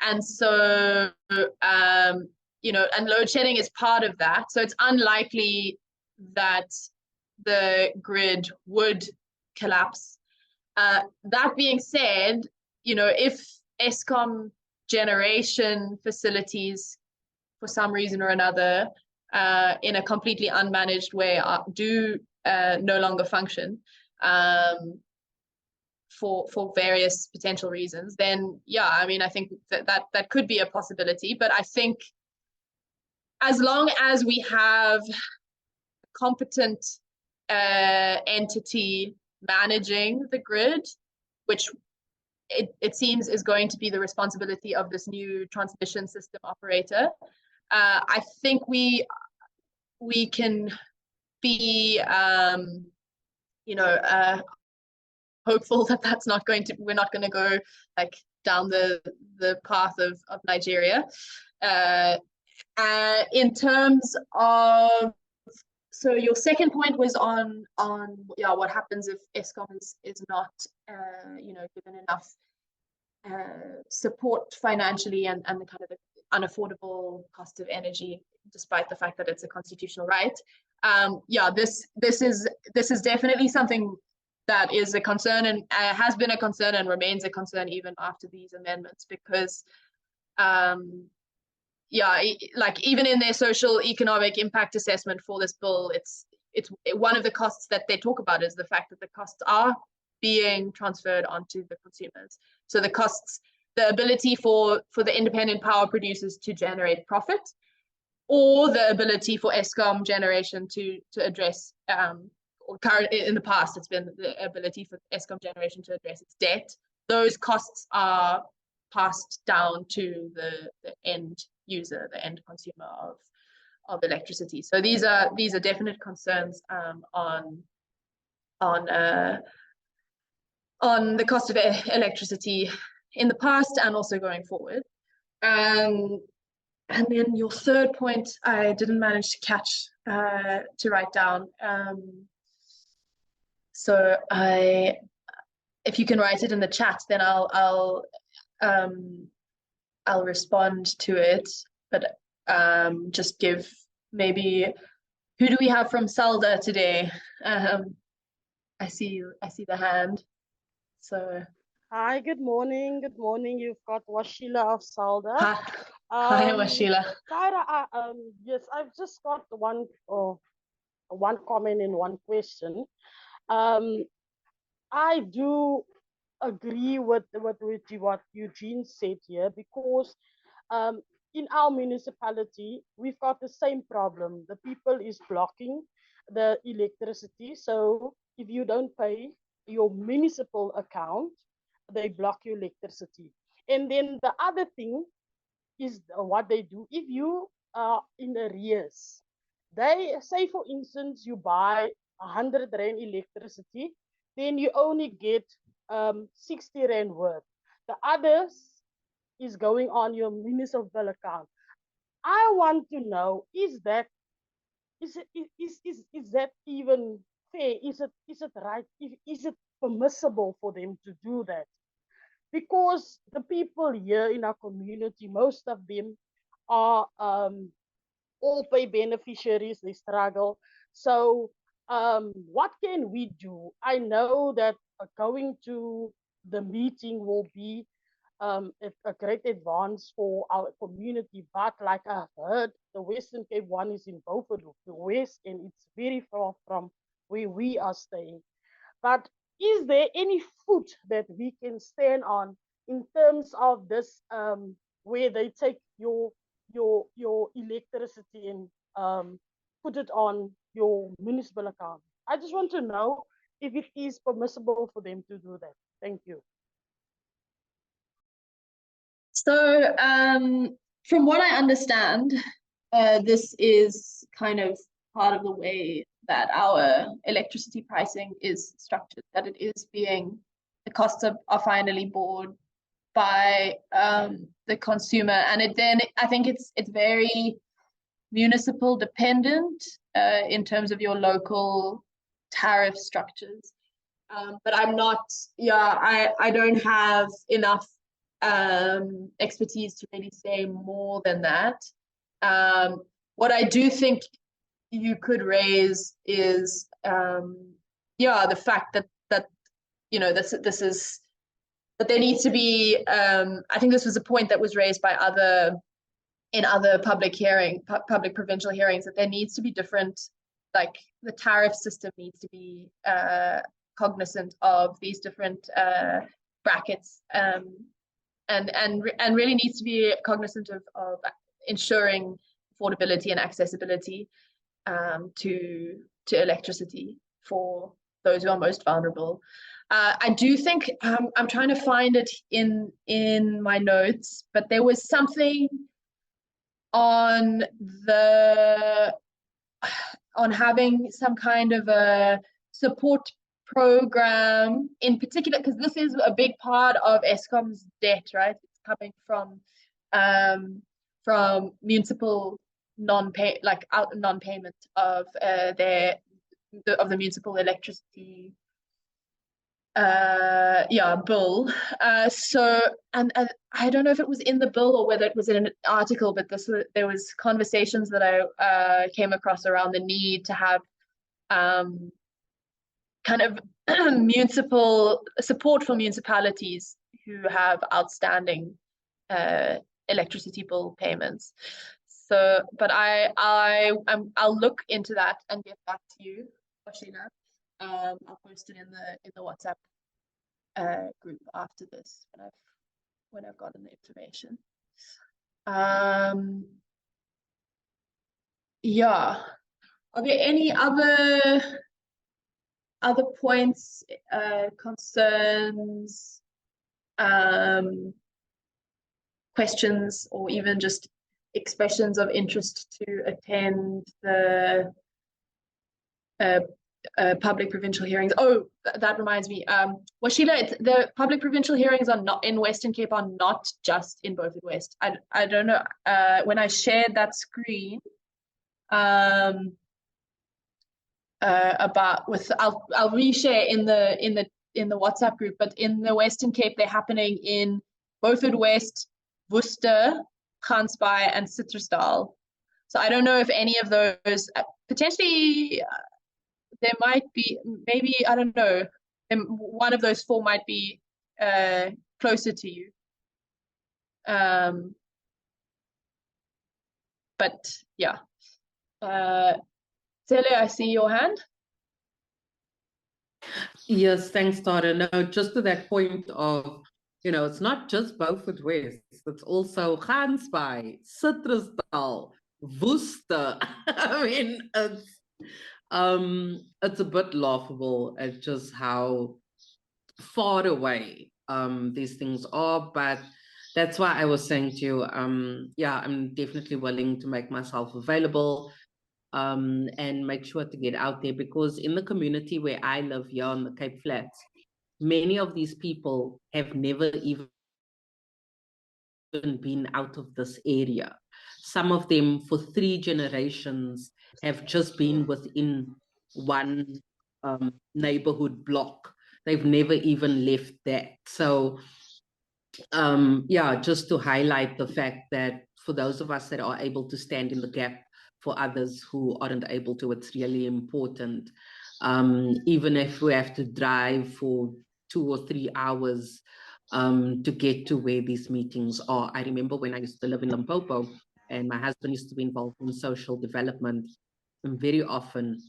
and so and load shedding is part of that. So it's unlikely that the grid would collapse. That being said, if Eskom generation facilities, for some reason or another, in a completely unmanaged way, do no longer function for various potential reasons, then yeah, I think that could be a possibility. But I think as long as we have a competent entity managing the grid, which it seems is going to be the responsibility of this new transmission system operator, I think we can be hopeful that we're not going to go like down the path of Nigeria. In terms of, so your second point was on what happens if Eskom is not given enough support financially and the kind of the unaffordable cost of energy, despite the fact that it's a constitutional right. This is definitely something that is a concern, and has been a concern and remains a concern even after these amendments, because even in their social economic impact assessment for this bill, it's one of the costs that they talk about is the fact that the costs are being transferred onto the consumers. So the costs, the ability for the independent power producers to generate profit, or the ability for Eskom generation to address, or in the past, it's been the ability for Eskom generation to address its debt. Those costs are passed down to the end user, the end consumer of electricity. So these are definite concerns on the cost of electricity in the past and also going forward. And then your third point, I didn't manage to catch to write down. So if you can write it in the chat, then I'll respond to it. But just give maybe, who do we have from SALDA today? I see the hand. So hi, good morning. Good morning. You've got Washila of SALDA. Hi, Washila. Tyra, yes, I've just got one comment and one question. I do agree with what Eugene said here, because in our municipality, we've got the same problem. The people is blocking the electricity. So if you don't pay your municipal account, they block your electricity. And then the other thing is what they do. If you are in arrears, they say, for instance, you buy 100 Rand electricity, then you only get 60 Rand worth. The others is going on your municipal account. I want to know, is that even fair? Is it right? Is it permissible for them to do that? Because the people here in our community, most of them are all pay beneficiaries, they struggle. So what can we do? I know that going to the meeting will be a great advance for our community, but like I heard, the Western Cape one is in Beaufort, the West, and it's very far from where we are staying. But is there any foot that we can stand on in terms of this, where they take your electricity and put it on your municipal account? I just want to know if it is permissible for them to do that. Thank you. So from what I understand, this is kind of part of the way that our electricity pricing is structured, that it is being, the costs are finally borne by the consumer. And I think it's very municipal dependent in terms of your local tariff structures. But I'm not, I don't have enough expertise to really say more than that. What I do think you could raise is the fact that this is, that there needs to be, I think this was a point that was raised by other public provincial hearings, that there needs to be different, like the tariff system needs to be cognizant of these different brackets, and really needs to be cognizant of ensuring affordability and accessibility to electricity for those who are most vulnerable. I do think, I'm trying to find it in my notes, but there was something on having some kind of a support program in particular, because this is a big part of Eskom's debt, right? It's coming from municipal non-payment of the municipal electricity bill. So and I don't know if it was in the bill or whether it was in an article, but there was conversations that I came across around the need to have kind of municipal support for municipalities who have outstanding electricity bill payments. So, but I'll look into that and get back to you, Washila. I'll post it in the WhatsApp group after this when I've gotten the information. Yeah. Are there any other points, concerns, questions, or even just expressions of interest to attend the public provincial hearings? Oh, that reminds me. Washila, the public provincial hearings are not in Western Cape, are not just in Beaufort West. I don't know. When I shared that screen, I'll reshare in the WhatsApp group, but in the Western Cape, they're happening in Beaufort West, Worcester, Gansbaai, and Citrusdal. So I don't know if any of those, potentially there might be, maybe, I don't know, one of those four might be closer to you. But yeah. Zele, I see your hand. Yes, thanks, Tara. No, just to that point of, it's not just Beaufort West, it's also Gansbaai, Citrusdal, Worcester. I mean, it's a bit laughable at just how far away these things are, but that's why I was saying to you, yeah, I'm definitely willing to make myself available. And make sure to get out there, because in the community where I live here on the Cape Flats, many of these people have never even been out of this area. Some of them for 3 generations have just been within one neighborhood block. They've never even left that. So yeah, just to highlight the fact that for those of us that are able to stand in the gap for others who aren't able to, it's really important. Even if we have to drive for 2 or 3 hours to get to where these meetings are. I remember when I used to live in Limpopo and my husband used to be involved in social development, and very often,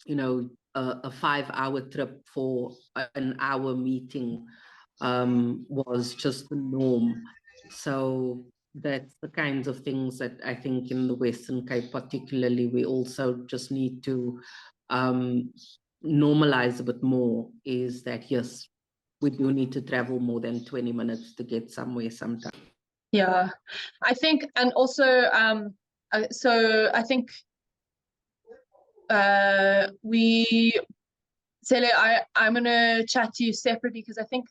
a 5-hour trip for an hour meeting was just the norm. So that's the kinds of things that I think in the Western Cape particularly, we also just need to normalize a bit more, is that, yes, we do need to travel more than 20 minutes to get somewhere sometimes. Yeah, I think, and also, so I think Sele, I'm going to chat to you separately, because I think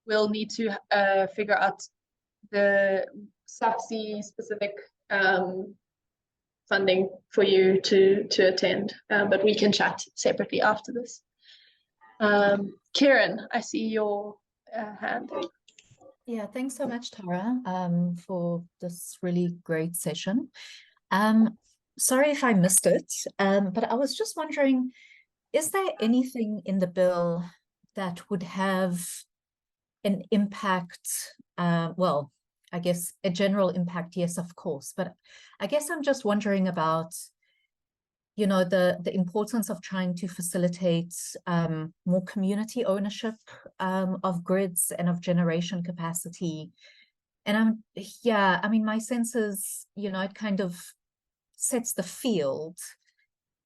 we'll need to figure out the SAFCEI specific funding for you to attend, but we can chat separately after this. Kieran, I see your hand. Yeah, thanks so much, Tara, for this really great session. Sorry if I missed it, but I was just wondering, is there anything in the bill that would have an impact? Well, I guess a general impact, yes, of course, but I guess I'm just wondering about, the importance of trying to facilitate more community ownership of grids and of generation capacity. And I mean, my sense is, it kind of sets the field,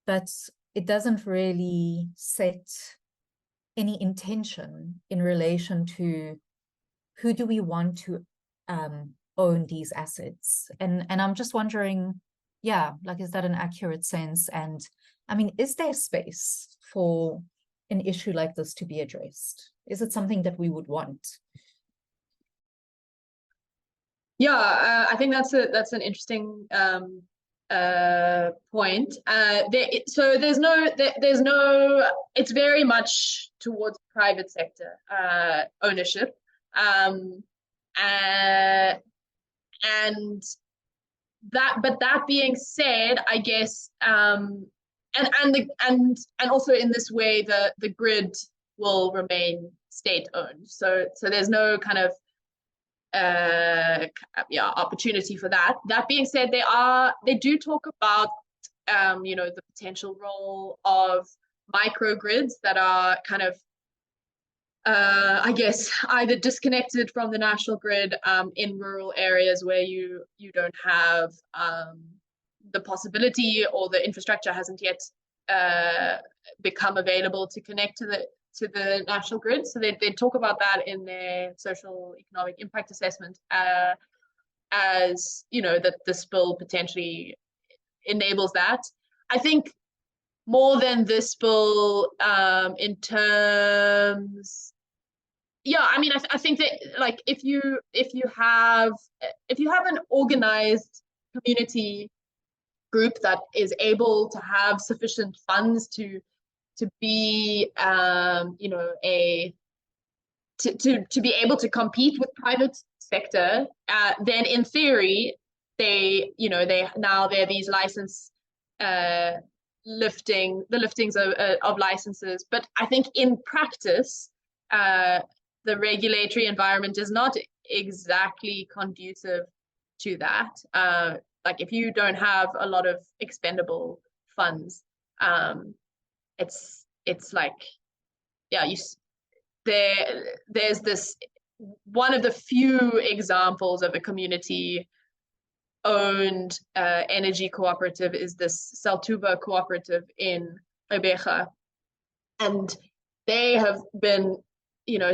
but it doesn't really set any intention in relation to who do we want to own these assets. And I'm just wondering, yeah, like, is that an accurate sense? And I mean, is there space for an issue like this to be addressed? Is it something that we would want? Yeah, I think that's an interesting point. So there's no, it's very much towards private sector ownership, and that being said, I guess, and also in this way, the grid will remain state owned. So there's no kind of opportunity for that. That being said, they do talk about the potential role of microgrids that are kind of I guess either disconnected from the national grid in rural areas where you don't have the possibility, or the infrastructure hasn't yet become available to connect to the national grid. So they talk about that in their social economic impact assessment as that this bill potentially enables that. I think more than this bill in terms, I mean, I think that, like, if you have an organized community group that is able to have sufficient funds to be to be able to compete with private sector, then in theory they're these license liftings of licenses. But I think in practice the regulatory environment is not exactly conducive to that. Like, if you don't have a lot of expendable funds, it's like, there's this, one of the few examples of a community owned energy cooperative is this Saltuba cooperative in Gqeberha, and they have been,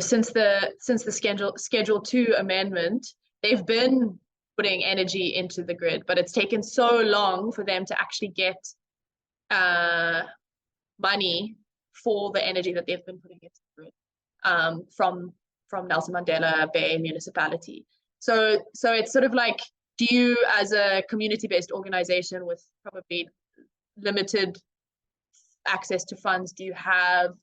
since the Schedule 2 amendment, they've been putting energy into the grid, but it's taken so long for them to actually get money for the energy that they've been putting into the grid from Nelson Mandela Bay municipality. So it's sort of like, do you, as a community-based organization with probably limited access to funds, do you have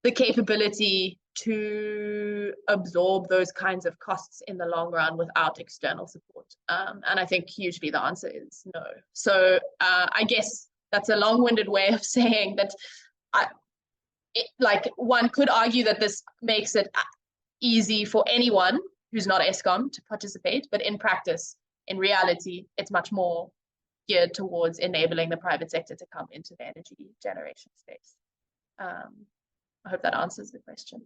the capability to absorb those kinds of costs in the long run without external support? And I think usually the answer is no. So I guess that's a long-winded way of saying that one could argue that this makes it easy for anyone who's not Eskom to participate, but in practice, in reality, it's much more geared towards enabling the private sector to come into the energy generation space. I hope that answers the question.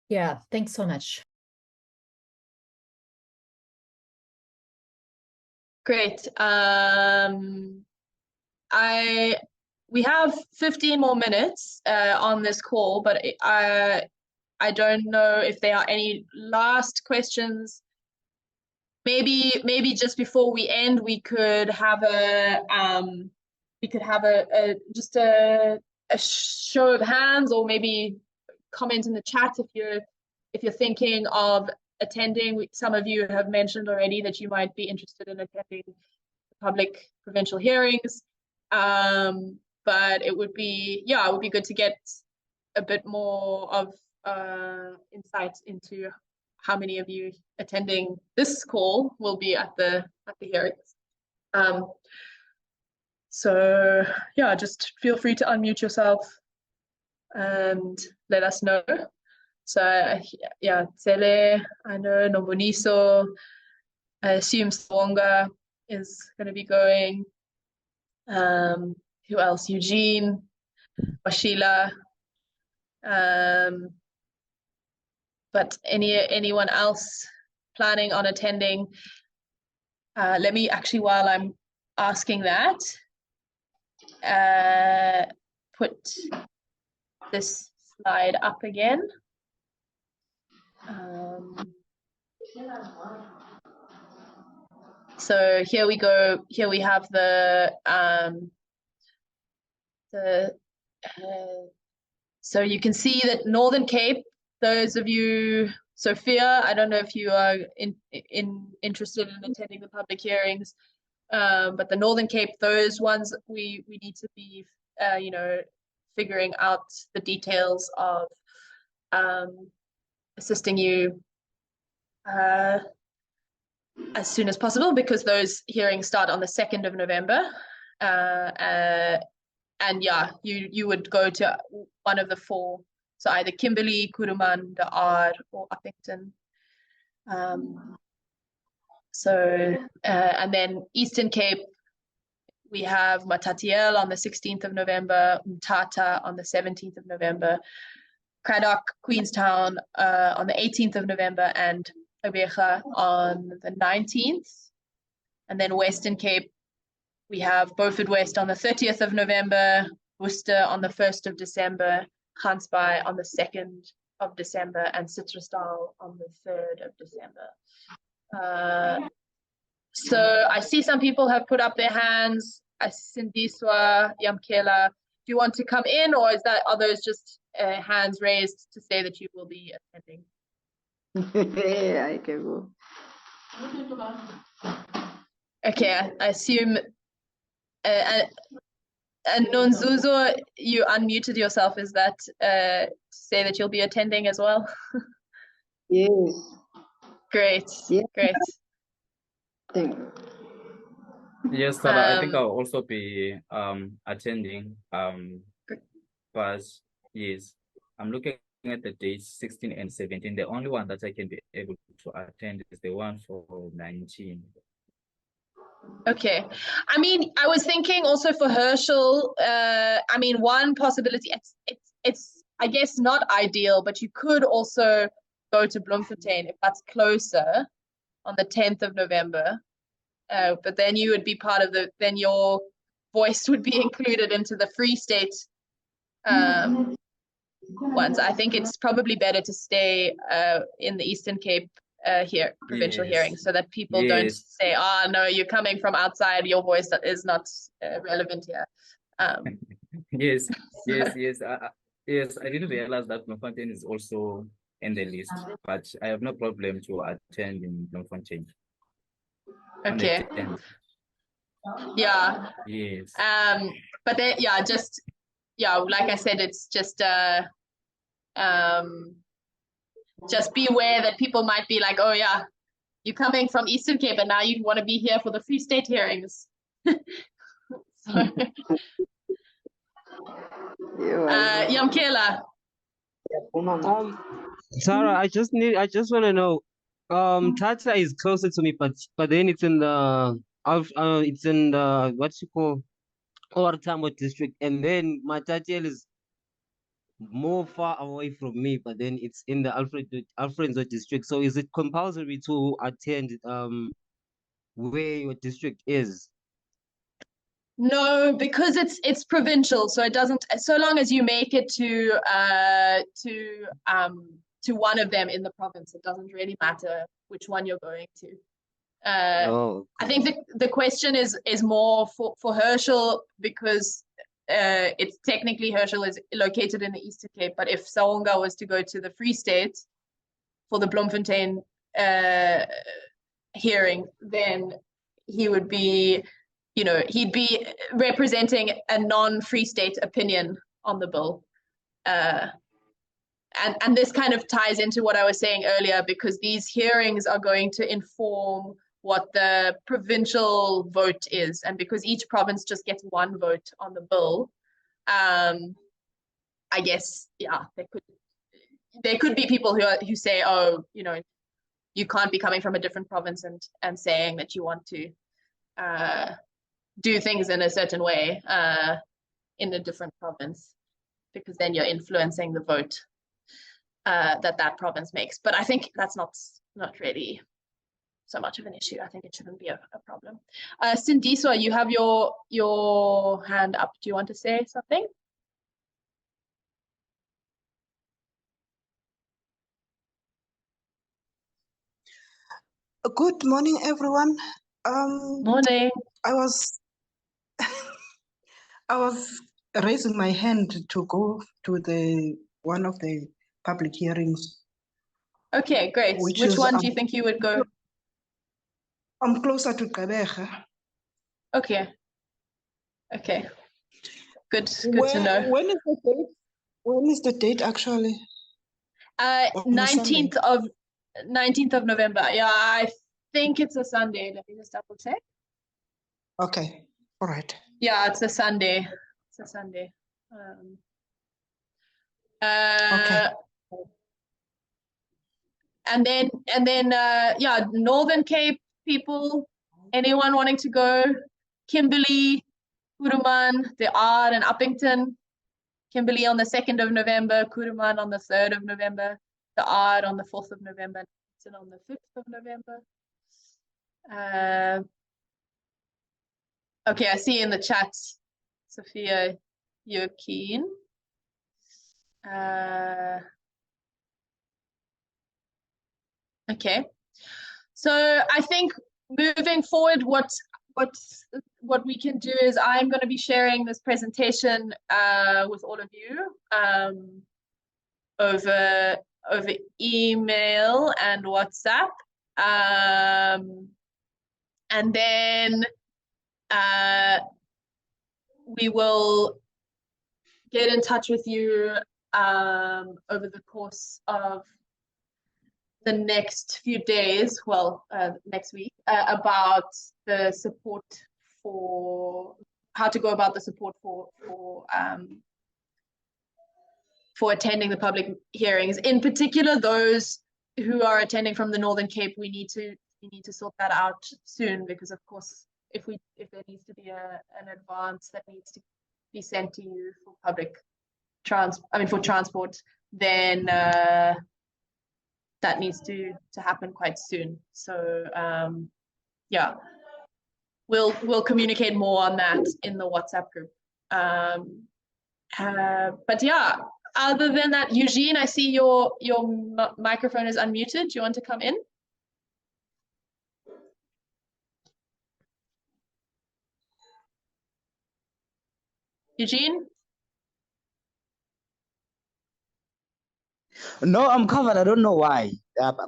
Yeah, thanks so much. Great. We have 15 more minutes on this call, but I don't know if there are any last questions. Maybe just before we end, we could have just a show of hands, or maybe comment in the chat if you're thinking of attending. Some of you have mentioned already that you might be interested in attending public provincial hearings. But it would be good to get a bit more of insight into how many of you attending this call will be at the hearings. So just feel free to unmute yourself and let us know. So Tsele, I know Nomboniso, I assume Swonga is going to be going. Who else? Eugene, Washila. But anyone else planning on attending? Let me actually, while I'm asking that, put this slide up again. So here we go. Here we have so you can see that Northern Cape, those of you, Sophia, I don't know if you are interested in attending the public hearings, but the Northern Cape, those ones we need to be figuring out the details of assisting you as soon as possible, because those hearings start on the 2nd of November. And you would go to one of the 4 So either Kimberley, Kuruman, the R, or Uppington. And then Eastern Cape, we have Matatiele on the 16th of November, Mthatha on the 17th of November, Cradock, Queenstown on the 18th of November, and Obeja on the 19th. And then Western Cape, we have Beaufort West on the 30th of November, Worcester on the 1st of December, Gansbaai on the 2nd of December, and Citrusdal on the 3rd of December. So I see some people have put up their hands. Sindiswa, Yamkela, do you want to come in, or are those just hands raised to say that you will be attending? I can go. Okay, I assume. And Nonzuzo, you unmuted yourself. Is that to say that you'll be attending as well? Yes. Great, Yeah. great. Thank you. Yes, Tara, I think I'll also be attending. But yes, I'm looking at the dates 16 and 17. The only one that I can be able to attend is the one for 19. Okay. I mean, I was thinking also for Herschel, I mean, one possibility, it's I guess not ideal, but you could also go to Bloemfontein if that's closer on the 10th of November. But then you would be part of then your voice would be included into the Free State ones. I think it's probably better to stay in the Eastern Cape provincial hearing, so that people don't say, "Ah, no, you're coming from outside. Your voice is not relevant here." Yes. Yes. I didn't realize that Bloemfontein is also in the list, but I have no problem to attend in Bloemfontein. Okay. Yeah. Yes. But then, like I said, it's just be aware that people might be like, "Oh yeah, you're coming from Eastern Cape and now you want to be here for the Free State hearings." Yamkela. Sarah, I just want to know, Tata is closer to me, but then it's in the what you call Oratamo district, and then Matatiele is more far away from me, but then it's in the Alfredo district. So is it compulsory to attend where your district is? No, because it's provincial, so it doesn't. So long as you make it to one of them in the province, it doesn't really matter which one you're going to. Okay. I think the question is more for Herschel, because it's technically Herschel is located in the Eastern Cape, but if Saonga was to go to the Free State for the Bloemfontein hearing, then he would be, he'd be representing a non-Free State opinion on the bill. And this kind of ties into what I was saying earlier, because these hearings are going to inform what the provincial vote is. And because each province just gets one vote on the bill, I guess, there could be people who say, "Oh, you can't be coming from a different province and saying that you want to do things in a certain way in a different province, because then you're influencing the vote that province makes." But I think that's not really so much of an issue. I think it shouldn't be a problem. Sindiswa, you have your hand up. Do you want to say something? Good morning, everyone. Morning. I was raising my hand to go to one of the public hearings. Okay, great. Which one do you think you would go? I'm closer to Gqeberha. Okay. Good to know. When is the date? When is the date actually? 19th of November. Yeah, I think it's a Sunday. Let me just double check. Okay. All right. Yeah, it's a Sunday. Okay. And then yeah, Northern Cape people, anyone wanting to go, Kimberley, Kuruman, De Aar and Uppington. Kimberley on the 2nd of November, Kuruman on the 3rd of November, De Aar on the 4th of November, and on the 5th of November. Okay, I see in the chat, Sophia, you're keen. Okay, so I think moving forward, what we can do is I'm going to be sharing this presentation with all of you over email and WhatsApp, and then we will get in touch with you over the course of the next few days, well, next week, about the support for how to go about the support for attending the public hearings. In particular, those who are attending from the Northern Cape, we need to sort that out soon, because of course, if there needs to be an advance that needs to be sent to you for for transport, then that needs to happen quite soon. So yeah, we'll communicate more on that in the WhatsApp group. But yeah, other than that, Eugene, I see your microphone is unmuted. Do you want to come in? Eugene? No, I'm covered. I don't know why.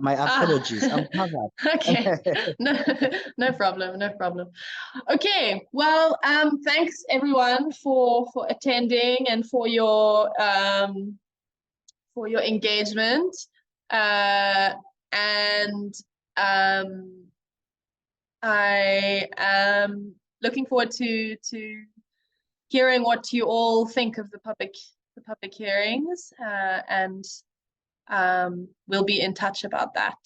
My apologies. I'm covered. Okay. No problem. No problem. Okay. Well, thanks everyone for attending and for your engagement. And I am looking forward to hearing what you all think of the public hearings, and we'll be in touch about that.